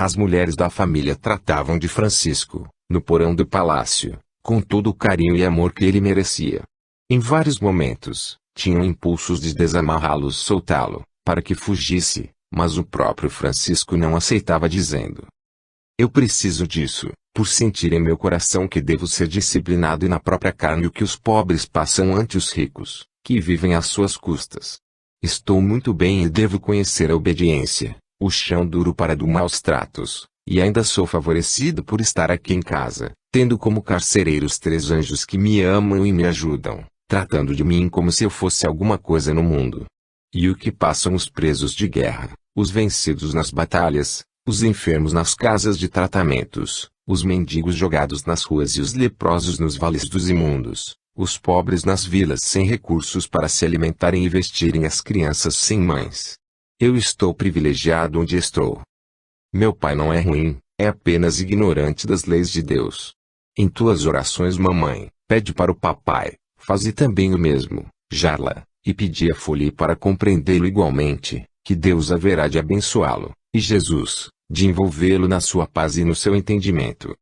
As mulheres da família tratavam de Francisco, no porão do palácio, com todo o carinho e amor que ele merecia. Em vários momentos, tinham impulsos de desamarrá-lo e soltá-lo, para que fugisse, mas o próprio Francisco não aceitava, dizendo: eu preciso disso, por sentir em meu coração que devo ser disciplinado e na própria carne o que os pobres passam ante os ricos, que vivem às suas custas. Estou muito bem e devo conhecer a obediência, o chão duro para do maus tratos, e ainda sou favorecido por estar aqui em casa, tendo como carcereiros 3 anjos que me amam e me ajudam, tratando de mim como se eu fosse alguma coisa no mundo. E o que passam os presos de guerra, os vencidos nas batalhas, os enfermos nas casas de tratamentos, os mendigos jogados nas ruas e os leprosos nos vales dos imundos, os pobres nas vilas sem recursos para se alimentarem e vestirem, as crianças sem mães. Eu estou privilegiado onde estou. Meu pai não é ruim, é apenas ignorante das leis de Deus. Em tuas orações, mamãe, pede para o papai, faze também o mesmo, Jarla, e pedi a Folie para compreendê-lo igualmente, que Deus haverá de abençoá-lo, e Jesus, de envolvê-lo na sua paz e no seu entendimento.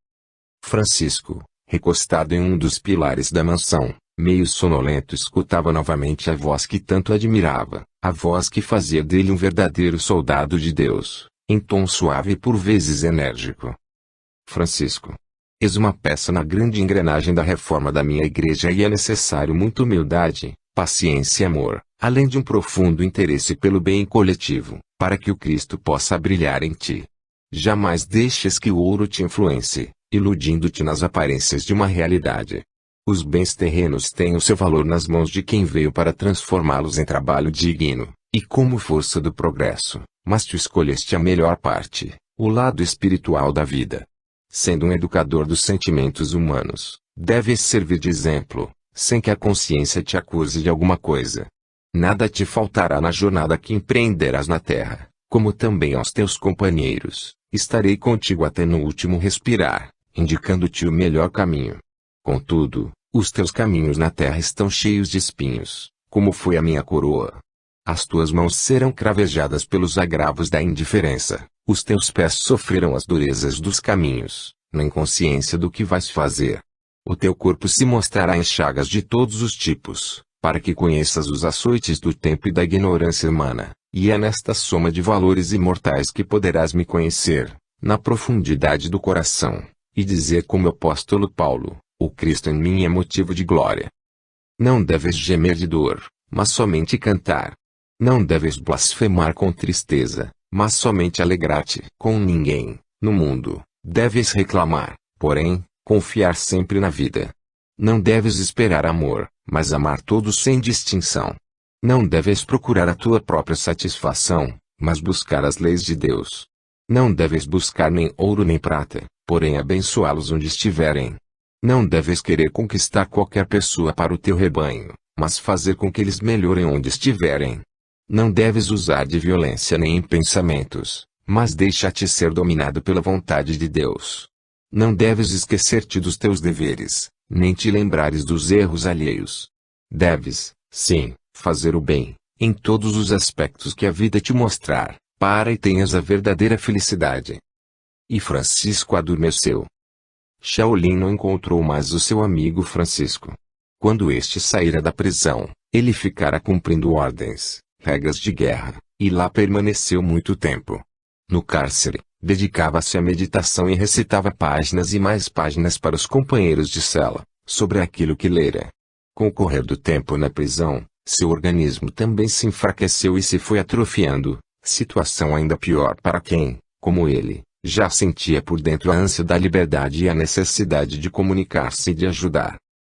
Francisco, recostado em um dos pilares da mansão, meio sonolento, escutava novamente a voz que tanto admirava, a voz que fazia dele um verdadeiro soldado de Deus, em tom suave e por vezes enérgico. Francisco, és uma peça na grande engrenagem da reforma da minha igreja e é necessário muita humildade, paciência e amor, além de um profundo interesse pelo bem coletivo, para que o Cristo possa brilhar em ti. Jamais deixes que o ouro te influencie, iludindo-te nas aparências de uma realidade. Os bens terrenos têm o seu valor nas mãos de quem veio para transformá-los em trabalho digno, e como força do progresso, mas tu escolheste a melhor parte, o lado espiritual da vida. Sendo um educador dos sentimentos humanos, deves servir de exemplo, sem que a consciência te acuse de alguma coisa. Nada te faltará na jornada que empreenderás na terra, como também aos teus companheiros. Estarei contigo até no último respirar, indicando-te o melhor caminho. Contudo, os teus caminhos na terra estão cheios de espinhos, como foi a minha coroa. As tuas mãos serão cravejadas pelos agravos da indiferença, os teus pés sofrerão as durezas dos caminhos, na inconsciência do que vais fazer. O teu corpo se mostrará em chagas de todos os tipos, para que conheças os açoites do tempo e da ignorância humana, e é nesta soma de valores imortais que poderás me conhecer, na profundidade do coração, e dizer como o apóstolo Paulo, o Cristo em mim é motivo de glória. Não deves gemer de dor, mas somente cantar. Não deves blasfemar com tristeza, mas somente alegrar-te. Com ninguém, no mundo, deves reclamar, porém, confiar sempre na vida. Não deves esperar amor, mas amar todos sem distinção. Não deves procurar a tua própria satisfação, mas buscar as leis de Deus. Não deves buscar nem ouro nem prata, porém abençoá-los onde estiverem. Não deves querer conquistar qualquer pessoa para o teu rebanho, mas fazer com que eles melhorem onde estiverem. Não deves usar de violência nem em pensamentos, mas deixa-te ser dominado pela vontade de Deus. Não deves esquecer-te dos teus deveres, nem te lembrares dos erros alheios. Deves, sim, fazer o bem, em todos os aspectos que a vida te mostrar, para e tenhas a verdadeira felicidade. E Francisco adormeceu. Shaolin não encontrou mais o seu amigo Francisco. Quando este saíra da prisão, ele ficara cumprindo ordens, regras de guerra, e lá permaneceu muito tempo. No cárcere, dedicava-se à meditação e recitava páginas e mais páginas para os companheiros de cela, sobre aquilo que lera. Com o correr do tempo na prisão, seu organismo também se enfraqueceu e se foi atrofiando, situação ainda pior para quem, como ele, já sentia por dentro a ânsia da liberdade e a necessidade de comunicar-se e de ajudar.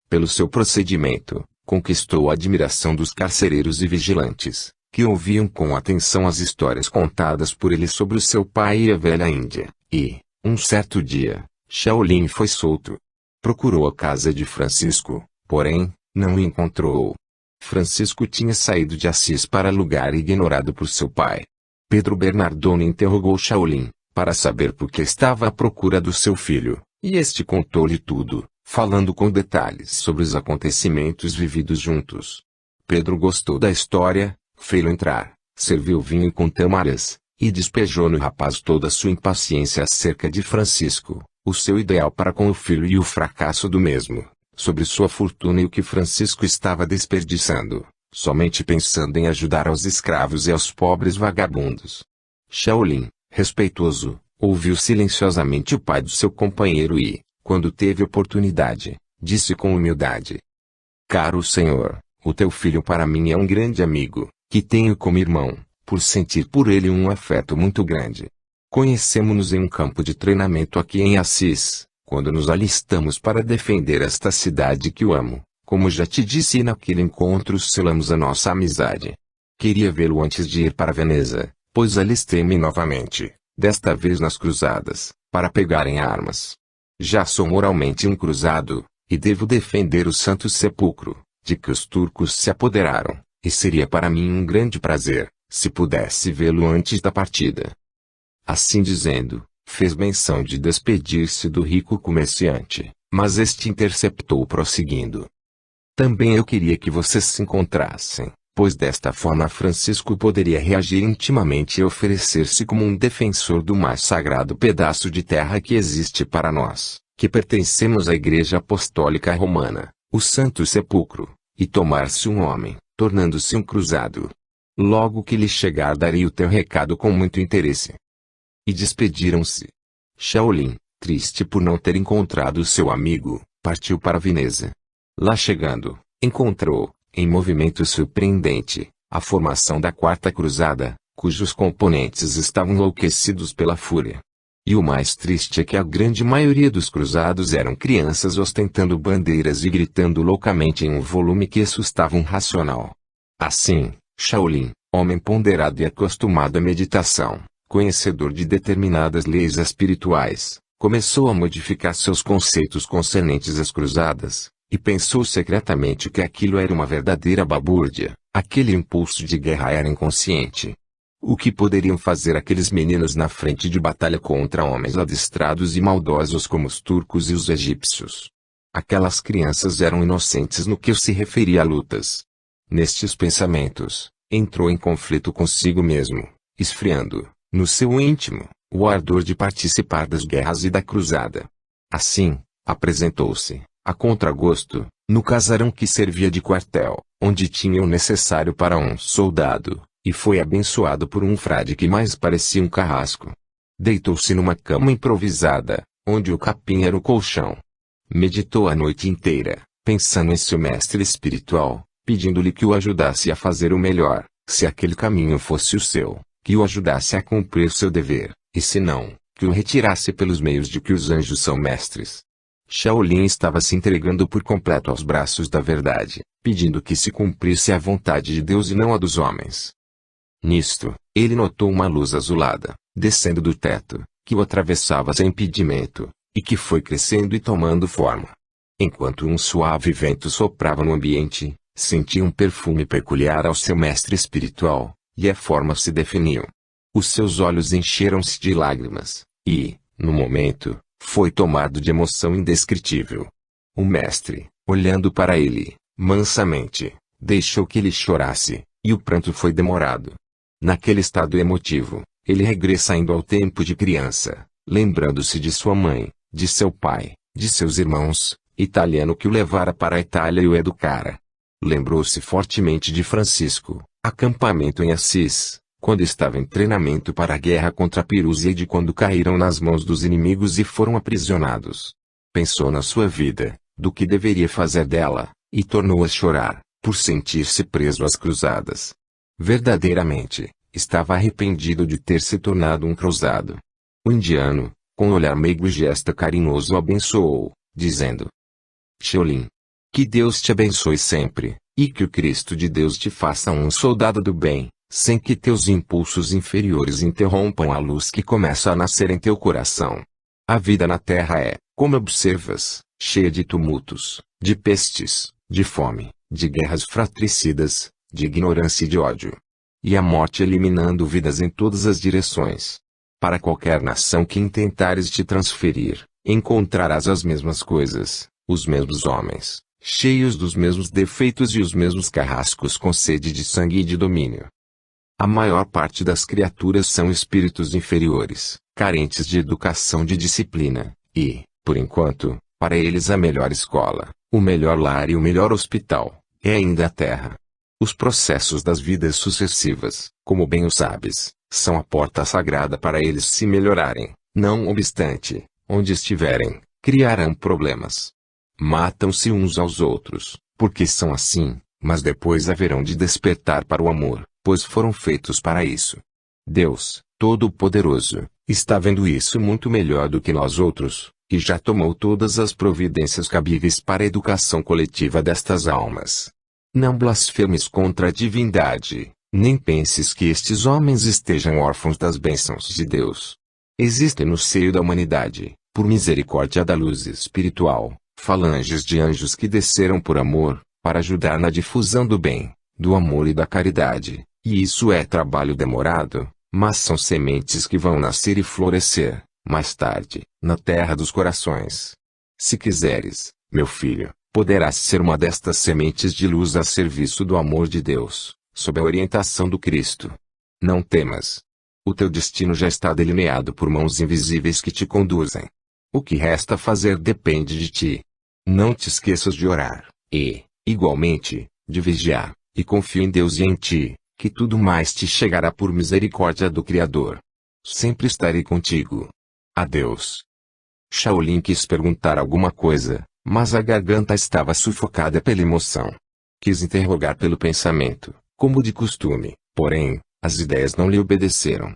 Pelo seu procedimento, conquistou a admiração dos carcereiros e vigilantes, que ouviam com atenção as histórias contadas por ele sobre o seu pai e a velha Índia, e, um certo dia, Shaolin foi solto. Procurou a casa de Francisco, porém, não o encontrou. Francisco tinha saído de Assis para lugar ignorado por seu pai. Pedro Bernardone interrogou Shaolin, para saber por que estava à procura do seu filho, e este contou-lhe tudo, falando com detalhes sobre os acontecimentos vividos juntos. Pedro gostou da história, fê-lo entrar, serviu vinho com tâmaras, e despejou no rapaz toda a sua impaciência acerca de Francisco, o seu ideal para com o filho e o fracasso do mesmo, sobre sua fortuna e o que Francisco estava desperdiçando, somente pensando em ajudar aos escravos e aos pobres vagabundos. Shaolin, respeitoso, ouviu silenciosamente o pai do seu companheiro e, quando teve oportunidade, disse com humildade: Caro senhor, o teu filho para mim é um grande amigo, que tenho como irmão, por sentir por ele um afeto muito grande. Conhecemo-nos em um campo de treinamento aqui em Assis, quando nos alistamos para defender esta cidade que eu amo. Como já te disse, e naquele encontro selamos a nossa amizade. Queria vê-lo antes de ir para Veneza, pois alistei-me novamente, desta vez nas cruzadas, para pegar em armas. Já sou moralmente um cruzado, e devo defender o Santo Sepulcro, de que os turcos se apoderaram, e seria para mim um grande prazer, se pudesse vê-lo antes da partida. Assim dizendo, fez menção de despedir-se do rico comerciante, mas este interceptou prosseguindo: Também eu queria que vocês se encontrassem, pois desta forma Francisco poderia reagir intimamente e oferecer-se como um defensor do mais sagrado pedaço de terra que existe para nós, que pertencemos à Igreja Apostólica Romana, o Santo Sepulcro, e tomar-se um homem, tornando-se um cruzado. Logo que lhe chegar darei o teu recado com muito interesse. E despediram-se. Shaolin, triste por não ter encontrado seu amigo, partiu para Veneza. Lá chegando, encontrou, em movimento surpreendente, a formação da Quarta Cruzada, cujos componentes estavam enlouquecidos pela fúria. E o mais triste é que a grande maioria dos cruzados eram crianças ostentando bandeiras e gritando loucamente em um volume que assustava um racional. Assim, Shaolin, homem ponderado e acostumado à meditação, conhecedor de determinadas leis espirituais, começou a modificar seus conceitos concernentes às cruzadas, e pensou secretamente que aquilo era uma verdadeira balbúrdia, aquele impulso de guerra era inconsciente. O que poderiam fazer aqueles meninos na frente de batalha contra homens adestrados e maldosos como os turcos e os egípcios? Aquelas crianças eram inocentes no que se referia a lutas. Nestes pensamentos, entrou em conflito consigo mesmo, esfriando, no seu íntimo, o ardor de participar das guerras e da cruzada. Assim, apresentou-se, a contragosto, no casarão que servia de quartel, onde tinha o necessário para um soldado, e foi abençoado por um frade que mais parecia um carrasco. Deitou-se numa cama improvisada, onde o capim era o colchão. Meditou a noite inteira, pensando em seu mestre espiritual, pedindo-lhe que o ajudasse a fazer o melhor, se aquele caminho fosse o seu, que o ajudasse a cumprir seu dever, e se não, que o retirasse pelos meios de que os anjos são mestres. Shaolin estava se entregando por completo aos braços da verdade, pedindo que se cumprisse a vontade de Deus e não a dos homens. Nisto, ele notou uma luz azulada, descendo do teto, que o atravessava sem impedimento, e que foi crescendo e tomando forma. Enquanto um suave vento soprava no ambiente, sentia um perfume peculiar ao seu mestre espiritual, e a forma se definiu. Os seus olhos encheram-se de lágrimas, e, no momento, foi tomado de emoção indescritível. O mestre, olhando para ele, mansamente, deixou que ele chorasse, e o pranto foi demorado. Naquele estado emotivo, ele regressa indo ao tempo de criança, lembrando-se de sua mãe, de seu pai, de seus irmãos, italiano que o levara para a Itália e o educara. Lembrou-se fortemente de Francisco, acampamento em Assis, quando estava em treinamento para a guerra contra a Pirúzia e de quando caíram nas mãos dos inimigos e foram aprisionados. Pensou na sua vida, do que deveria fazer dela, e tornou a chorar, por sentir-se preso às cruzadas. Verdadeiramente, estava arrependido de ter se tornado um cruzado. O indiano, com um olhar meigo e gesto carinhoso o abençoou, dizendo: Shaolin, que Deus te abençoe sempre, e que o Cristo de Deus te faça um soldado do bem, sem que teus impulsos inferiores interrompam a luz que começa a nascer em teu coração. A vida na terra é, como observas, cheia de tumultos, de pestes, de fome, de guerras fratricidas, de ignorância e de ódio. E a morte eliminando vidas em todas as direções. Para qualquer nação que intentares te transferir, encontrarás as mesmas coisas, os mesmos homens, cheios dos mesmos defeitos e os mesmos carrascos com sede de sangue e de domínio. A maior parte das criaturas são espíritos inferiores, carentes de educação, de disciplina, e, por enquanto, para eles a melhor escola, o melhor lar e o melhor hospital, é ainda a terra. Os processos das vidas sucessivas, como bem o sabes, são a porta sagrada para eles se melhorarem. Não obstante, onde estiverem, criarão problemas. Matam-se uns aos outros, porque são assim, mas depois haverão de despertar para o amor, pois foram feitos para isso. Deus, Todo-Poderoso, está vendo isso muito melhor do que nós outros, e já tomou todas as providências cabíveis para a educação coletiva destas almas. Não blasfemes contra a divindade, nem penses que estes homens estejam órfãos das bênçãos de Deus. Existem no seio da humanidade, por misericórdia da luz espiritual, falanges de anjos que desceram por amor, para ajudar na difusão do bem, do amor e da caridade, e isso é trabalho demorado, mas são sementes que vão nascer e florescer, mais tarde, na terra dos corações. Se quiseres, meu filho, poderás ser uma destas sementes de luz a serviço do amor de Deus, sob a orientação do Cristo. Não temas. O teu destino já está delineado por mãos invisíveis que te conduzem. O que resta fazer depende de ti. Não te esqueças de orar, e, igualmente, de vigiar, e confio em Deus e em ti, que tudo mais te chegará por misericórdia do Criador. Sempre estarei contigo. Adeus. Shaolin quis perguntar alguma coisa, mas a garganta estava sufocada pela emoção. Quis interrogar pelo pensamento, como de costume, porém, as ideias não lhe obedeceram.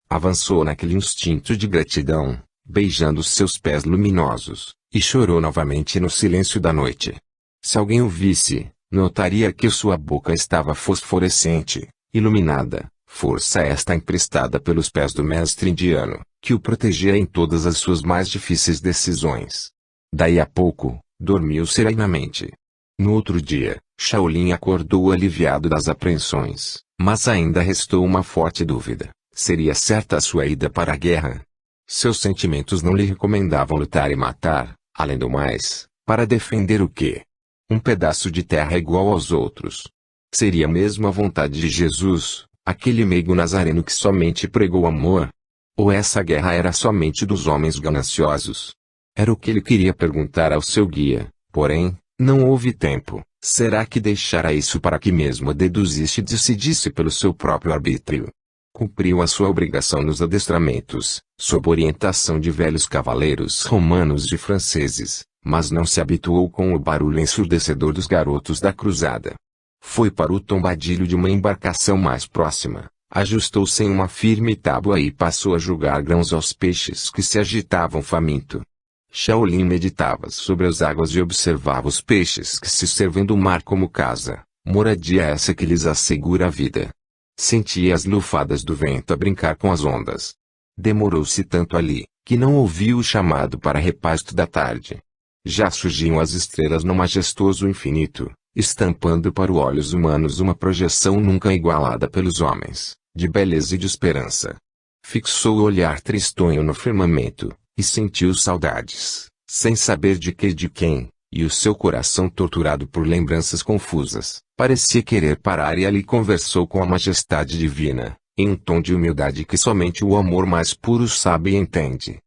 Avançou naquele instinto de gratidão, beijando seus pés luminosos, e chorou novamente no silêncio da noite. Se alguém o visse, notaria que sua boca estava fosforescente, iluminada, força esta emprestada pelos pés do mestre indiano, que o protegia em todas as suas mais difíceis decisões. Daí a pouco, dormiu serenamente. No outro dia, Shaolin acordou aliviado das apreensões, mas ainda restou uma forte dúvida: seria certa a sua ida para a guerra? Seus sentimentos não lhe recomendavam lutar e matar, além do mais, para defender o quê? Um pedaço de terra igual aos outros. Seria mesmo a vontade de Jesus, aquele meigo nazareno que somente pregou amor? Ou essa guerra era somente dos homens gananciosos? Era o que ele queria perguntar ao seu guia, porém, não houve tempo. Será que deixara isso para que mesmo deduzisse e decidisse pelo seu próprio arbítrio? Cumpriu a sua obrigação nos adestramentos, sob orientação de velhos cavaleiros romanos e franceses, mas não se habituou com o barulho ensurdecedor dos garotos da cruzada. Foi para o tombadilho de uma embarcação mais próxima, ajustou-se em uma firme tábua e passou a jogar grãos aos peixes que se agitavam faminto. Shaolin meditava sobre as águas e observava os peixes que se servem do mar como casa, moradia essa que lhes assegura a vida. Sentia as lufadas do vento a brincar com as ondas. Demorou-se tanto ali, que não ouviu o chamado para repasto da tarde. Já surgiam as estrelas no majestoso infinito, estampando para os olhos humanos uma projeção nunca igualada pelos homens, de beleza e de esperança. Fixou o olhar tristonho no firmamento, e sentiu saudades, sem saber de que e de quem, e o seu coração torturado por lembranças confusas, parecia querer parar e ali conversou com a majestade divina, em um tom de humildade que somente o amor mais puro sabe e entende.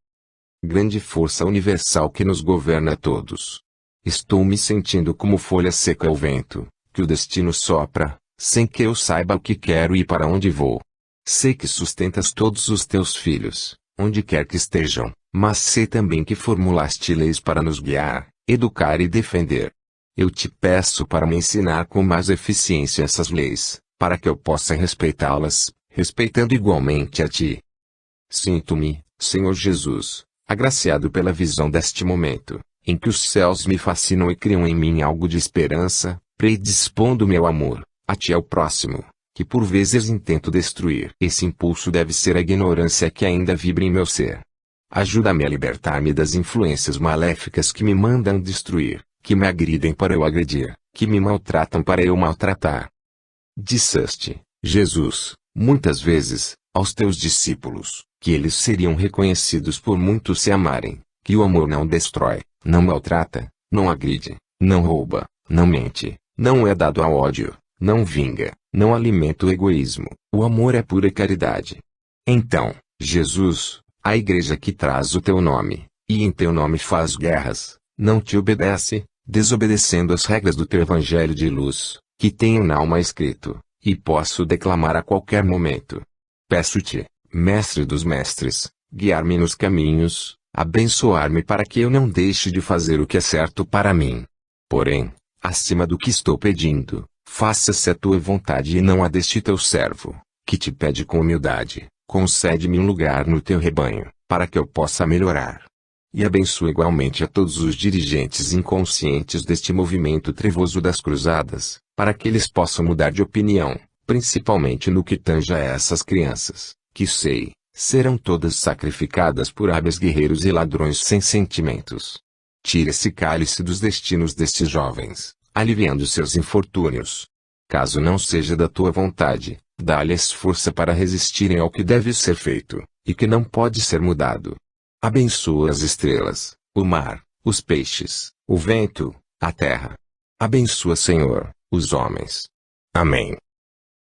Grande força universal que nos governa a todos. Estou me sentindo como folha seca ao vento, que o destino sopra, sem que eu saiba o que quero e para onde vou. Sei que sustentas todos os teus filhos, onde quer que estejam, mas sei também que formulaste leis para nos guiar, educar e defender. Eu te peço para me ensinar com mais eficiência essas leis, para que eu possa respeitá-las, respeitando igualmente a ti. Sinto-me, Senhor Jesus, agraciado pela visão deste momento, em que os céus me fascinam e criam em mim algo de esperança, predispondo meu amor, a ti e ao próximo, que por vezes intento destruir. Esse impulso deve ser a ignorância que ainda vibra em meu ser. Ajuda-me a libertar-me das influências maléficas que me mandam destruir, que me agridem para eu agredir, que me maltratam para eu maltratar. Disseste, Jesus, muitas vezes, aos teus discípulos, que eles seriam reconhecidos por muitos se amarem, que o amor não destrói, não maltrata, não agride, não rouba, não mente, não é dado ao ódio, não vinga, não alimenta o egoísmo, o amor é pura caridade. Então, Jesus, a igreja que traz o teu nome, e em teu nome faz guerras, não te obedece, desobedecendo as regras do teu evangelho de luz, que tenho na alma escrito, e posso declamar a qualquer momento. Peço-te, mestre dos mestres, guiar-me nos caminhos, abençoar-me para que eu não deixe de fazer o que é certo para mim. Porém, acima do que estou pedindo, faça-se a tua vontade e não a deste teu servo, que te pede com humildade. Concede-me um lugar no teu rebanho, para que eu possa melhorar. E abençoa igualmente a todos os dirigentes inconscientes deste movimento trevoso das cruzadas, para que eles possam mudar de opinião, principalmente no que tange a essas crianças, que sei, serão todas sacrificadas por hábeis guerreiros e ladrões sem sentimentos. Tira esse cálice dos destinos destes jovens, aliviando seus infortúnios. Caso não seja da tua vontade, dá-lhes força para resistirem ao que deve ser feito, e que não pode ser mudado. Abençoa as estrelas, o mar, os peixes, o vento, a terra. Abençoa, Senhor, os homens. Amém.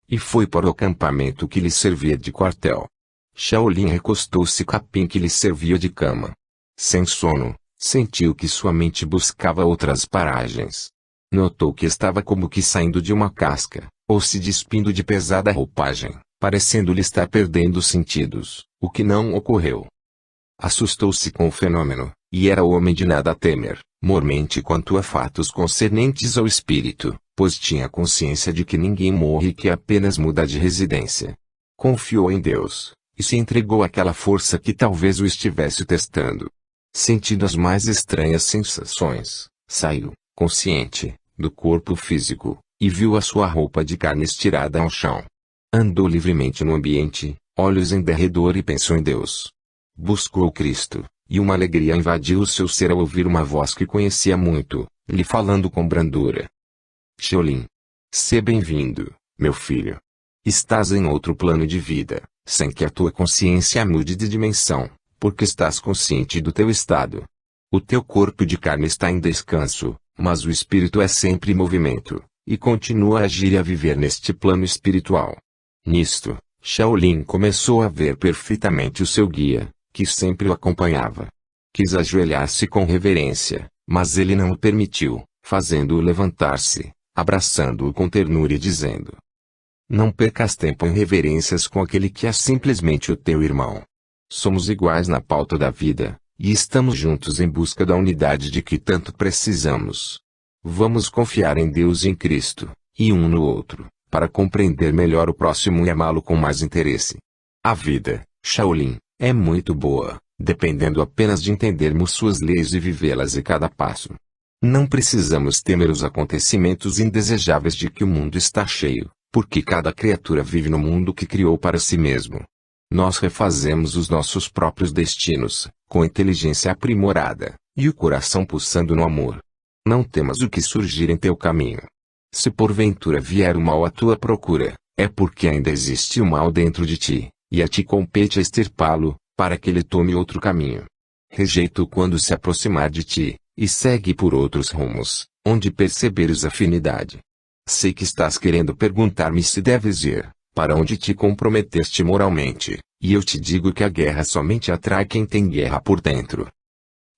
e foi para o acampamento que lhe servia de quartel. Shaolin recostou-se capim que lhe servia de cama. Sem sono, sentiu que sua mente buscava outras paragens. Notou que estava como que saindo de uma casca, ou se despindo de pesada roupagem, parecendo-lhe estar perdendo os sentidos, o que não ocorreu. Assustou-se com o fenômeno, e era homem de nada a temer, mormente quanto a fatos concernentes ao espírito, pois tinha consciência de que ninguém morre e que apenas muda de residência. Confiou em Deus, e se entregou àquela força que talvez o estivesse testando. Sentindo as mais estranhas sensações, saiu, consciente, do corpo físico, e viu a sua roupa de carne estirada ao chão. Andou livremente no ambiente, olhos em derredor e pensou em Deus. Buscou Cristo, e uma alegria invadiu o seu ser ao ouvir uma voz que conhecia muito, lhe falando com brandura. Shaolin. Seja bem-vindo, meu filho. Estás em outro plano de vida, sem que a tua consciência mude de dimensão, porque estás consciente do teu estado. O teu corpo de carne está em descanso, mas o espírito é sempre em movimento, e continua a agir e a viver neste plano espiritual. Nisto, Shaolin começou a ver perfeitamente o seu guia, que sempre o acompanhava. Quis ajoelhar-se com reverência, mas ele não o permitiu, fazendo-o levantar-se, abraçando-o com ternura e dizendo: não percas tempo em reverências com aquele que é simplesmente o teu irmão. Somos iguais na pauta da vida, e estamos juntos em busca da unidade de que tanto precisamos. Vamos confiar em Deus e em Cristo, e um no outro, para compreender melhor o próximo e amá-lo com mais interesse. A vida, Shaolin, é muito boa, dependendo apenas de entendermos suas leis e vivê-las a cada passo. Não precisamos temer os acontecimentos indesejáveis de que o mundo está cheio, porque cada criatura vive no mundo que criou para si mesmo. Nós refazemos os nossos próprios destinos, com inteligência aprimorada, e o coração pulsando no amor. Não temas o que surgir em teu caminho. Se porventura vier o mal à tua procura, é porque ainda existe o mal dentro de ti, e a ti compete extirpá-lo, para que ele tome outro caminho. Rejeita-o quando se aproximar de ti, e segue por outros rumos, onde perceberes afinidade. Sei que estás querendo perguntar-me se deves ir, para onde te comprometeste moralmente, e eu te digo que a guerra somente atrai quem tem guerra por dentro.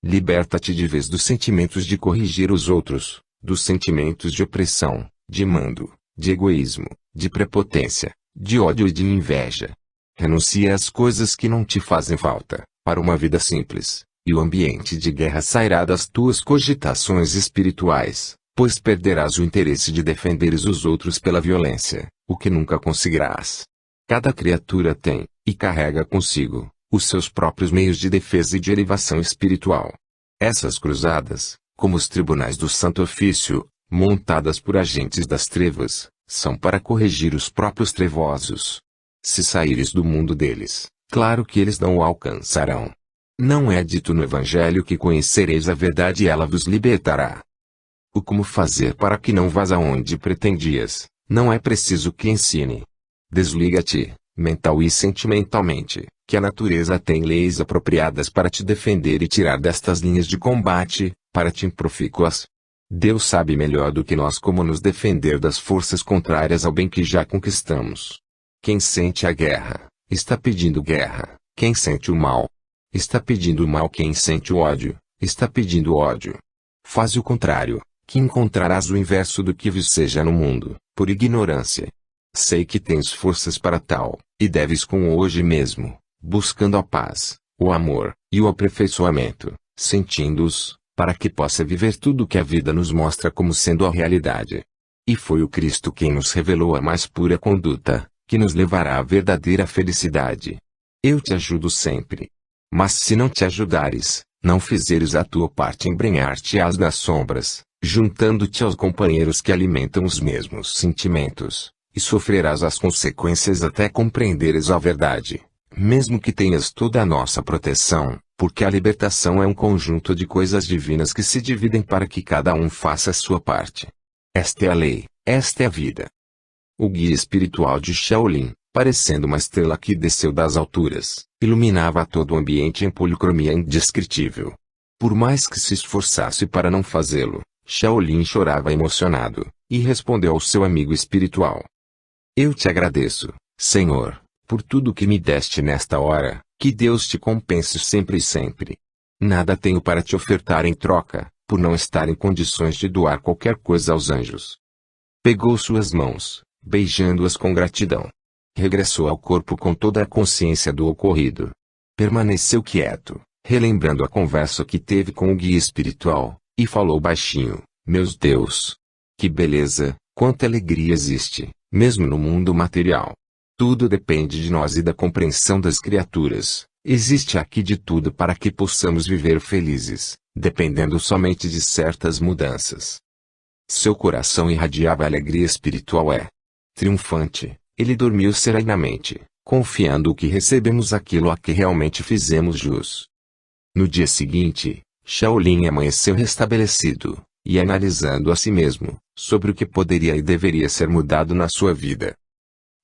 Liberta-te de vez dos sentimentos de corrigir os outros, dos sentimentos de opressão, de mando, de egoísmo, de prepotência, de ódio e de inveja. Renuncia às coisas que não te fazem falta, para uma vida simples, e o ambiente de guerra sairá das tuas cogitações espirituais, pois perderás o interesse de defenderes os outros pela violência, o que nunca conseguirás. Cada criatura tem, e carrega consigo, os seus próprios meios de defesa e de elevação espiritual. Essas cruzadas, como os tribunais do Santo Ofício, montadas por agentes das trevas, são para corrigir os próprios trevosos. Se saíres do mundo deles, claro que eles não o alcançarão. Não é dito no Evangelho que conhecereis a verdade e ela vos libertará. O como fazer para que não vás aonde pretendias, não é preciso que ensine. Desliga-te, mental e sentimentalmente, que a natureza tem leis apropriadas para te defender e tirar destas linhas de combate, para te profícuas. Deus sabe melhor do que nós como nos defender das forças contrárias ao bem que já conquistamos. Quem sente a guerra, está pedindo guerra. Quem sente o mal, está pedindo o mal. Quem sente o ódio, está pedindo ódio. Faz o contrário, que encontrarás o inverso do que viceja no mundo, por ignorância. Sei que tens forças para tal, e deves com hoje mesmo, buscando a paz, o amor, e o aperfeiçoamento, sentindo-os, para que possa viver tudo o que a vida nos mostra como sendo a realidade. E foi o Cristo quem nos revelou a mais pura conduta, que nos levará à verdadeira felicidade. Eu te ajudo sempre. Mas se não te ajudares, não fizeres a tua parte, embrenhar-te-ás nas sombras, juntando-te aos companheiros que alimentam os mesmos sentimentos, e sofrerás as consequências até compreenderes a verdade, mesmo que tenhas toda a nossa proteção, porque a libertação é um conjunto de coisas divinas que se dividem para que cada um faça a sua parte. Esta é a lei, esta é a vida. O guia espiritual de Shaolin, parecendo uma estrela que desceu das alturas, iluminava todo o ambiente em policromia indescritível. Por mais que se esforçasse para não fazê-lo, Shaolin chorava emocionado, e respondeu ao seu amigo espiritual: Eu te agradeço, Senhor, por tudo que me deste nesta hora, que Deus te compense sempre e sempre. Nada tenho para te ofertar em troca, por não estar em condições de doar qualquer coisa aos anjos. Pegou suas mãos, beijando-as com gratidão. Regressou ao corpo com toda a consciência do ocorrido. Permaneceu quieto, relembrando a conversa que teve com o guia espiritual, e falou baixinho: Meu Deus! Que beleza, quanta alegria existe, mesmo no mundo material. Tudo depende de nós e da compreensão das criaturas. Existe aqui de tudo para que possamos viver felizes, dependendo somente de certas mudanças. Seu coração irradiava alegria espiritual. Triunfante, ele dormiu serenamente, confiando que recebemos aquilo a que realmente fizemos jus. No dia seguinte, Shaolin amanheceu restabelecido, e analisando a si mesmo, sobre o que poderia e deveria ser mudado na sua vida.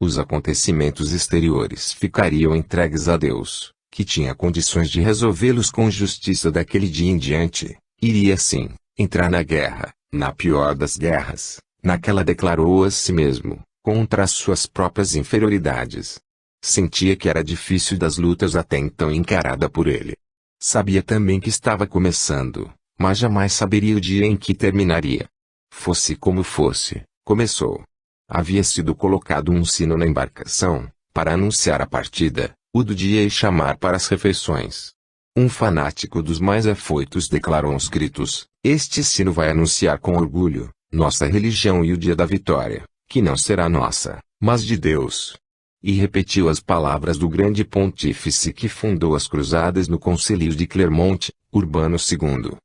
Os acontecimentos exteriores ficariam entregues a Deus, que tinha condições de resolvê-los com justiça daquele dia em diante. Iria sim, entrar na guerra, na pior das guerras, naquela declarou a si mesmo, contra as suas próprias inferioridades. Sentia que era difícil das lutas até então encarada por ele. Sabia também que estava começando, mas jamais saberia o dia em que terminaria. Fosse como fosse, começou. Havia sido colocado um sino na embarcação, para anunciar a partida, o do dia e chamar para as refeições. Um fanático dos mais afoitos declarou aos gritos: Este sino vai anunciar com orgulho nossa religião e o dia da vitória, que não será nossa, mas de Deus. E repetiu as palavras do grande pontífice que fundou as cruzadas no Concílio de Clermont, Urbano II.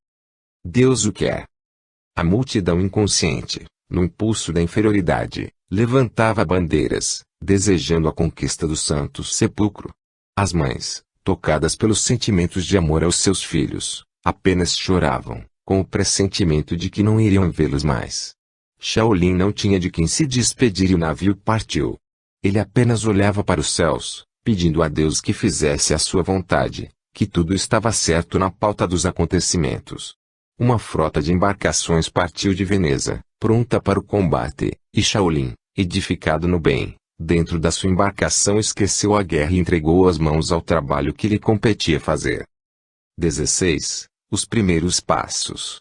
Deus o quer. A multidão inconsciente, no impulso da inferioridade, levantava bandeiras, desejando a conquista do Santo Sepulcro. As mães, tocadas pelos sentimentos de amor aos seus filhos, apenas choravam, com o pressentimento de que não iriam vê-los mais. Shaolin não tinha de quem se despedir e o navio partiu. Ele apenas olhava para os céus, pedindo a Deus que fizesse a sua vontade, que tudo estava certo na pauta dos acontecimentos. Uma frota de embarcações partiu de Veneza, pronta para o combate, e Shaolin, edificado no bem, dentro da sua embarcação esqueceu a guerra e entregou as mãos ao trabalho que lhe competia fazer. 16. Os primeiros passos.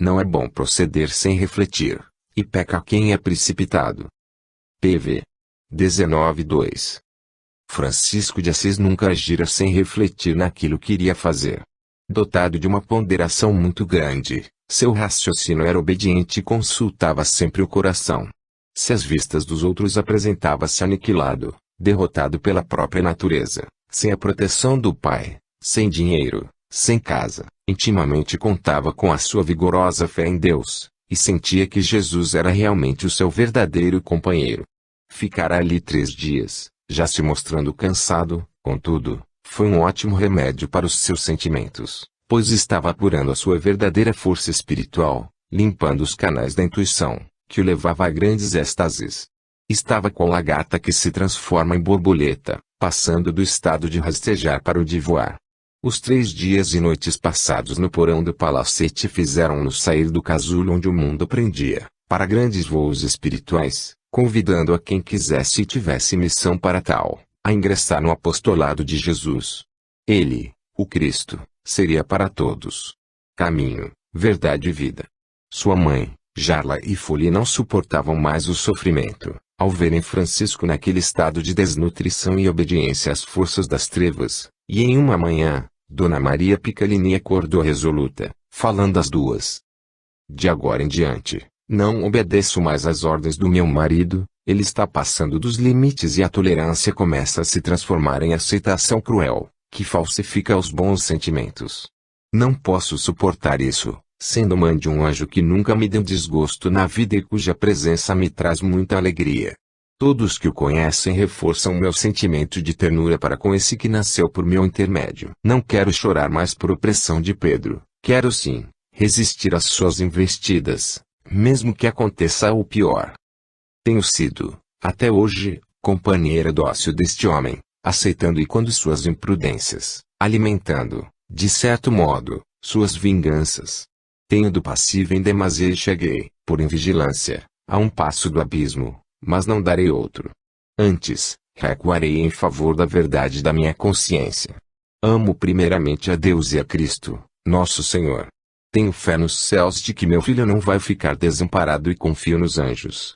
Não é bom proceder sem refletir, e peca quem é precipitado. PV 19:2. Francisco de Assis nunca agira sem refletir naquilo que iria fazer. Dotado de uma ponderação muito grande, seu raciocínio era obediente e consultava sempre o coração. Se às vistas dos outros apresentava-se aniquilado, derrotado pela própria natureza, sem a proteção do pai, sem dinheiro, sem casa, intimamente contava com a sua vigorosa fé em Deus, e sentia que Jesus era realmente o seu verdadeiro companheiro. Ficara ali 3 dias, já se mostrando cansado, contudo, foi um ótimo remédio para os seus sentimentos, pois estava apurando a sua verdadeira força espiritual, limpando os canais da intuição, que o levava a grandes êxtases. Estava com a lagarta que se transforma em borboleta, passando do estado de rastejar para o de voar. Os 3 dias e noites passados no porão do palacete fizeram-no sair do casulo onde o mundo prendia, para grandes voos espirituais, convidando a quem quisesse e tivesse missão para tal, a ingressar no apostolado de Jesus. Ele, o Cristo, seria para todos caminho, verdade e vida. Sua mãe, Jarla e Folie não suportavam mais o sofrimento, ao verem Francisco naquele estado de desnutrição e obediência às forças das trevas, e em uma manhã, Dona Maria Piccolini acordou resoluta, falando às 2. De agora em diante, não obedeço mais às ordens do meu marido, ele está passando dos limites e a tolerância começa a se transformar em aceitação cruel, que falsifica os bons sentimentos. Não posso suportar isso, sendo mãe de um anjo que nunca me deu desgosto na vida e cuja presença me traz muita alegria. Todos que o conhecem reforçam meu sentimento de ternura para com esse que nasceu por meu intermédio. Não quero chorar mais por opressão de Pedro, quero sim, resistir às suas investidas, mesmo que aconteça o pior. Tenho sido, até hoje, companheira dócil deste homem, aceitando e quando suas imprudências, alimentando, de certo modo, suas vinganças. Tenho do passivo em demasia e cheguei, por invigilância, a um passo do abismo, mas não darei outro. Antes, recuarei em favor da verdade da minha consciência. Amo primeiramente a Deus e a Cristo, nosso Senhor. Tenho fé nos céus de que meu filho não vai ficar desamparado e confio nos anjos,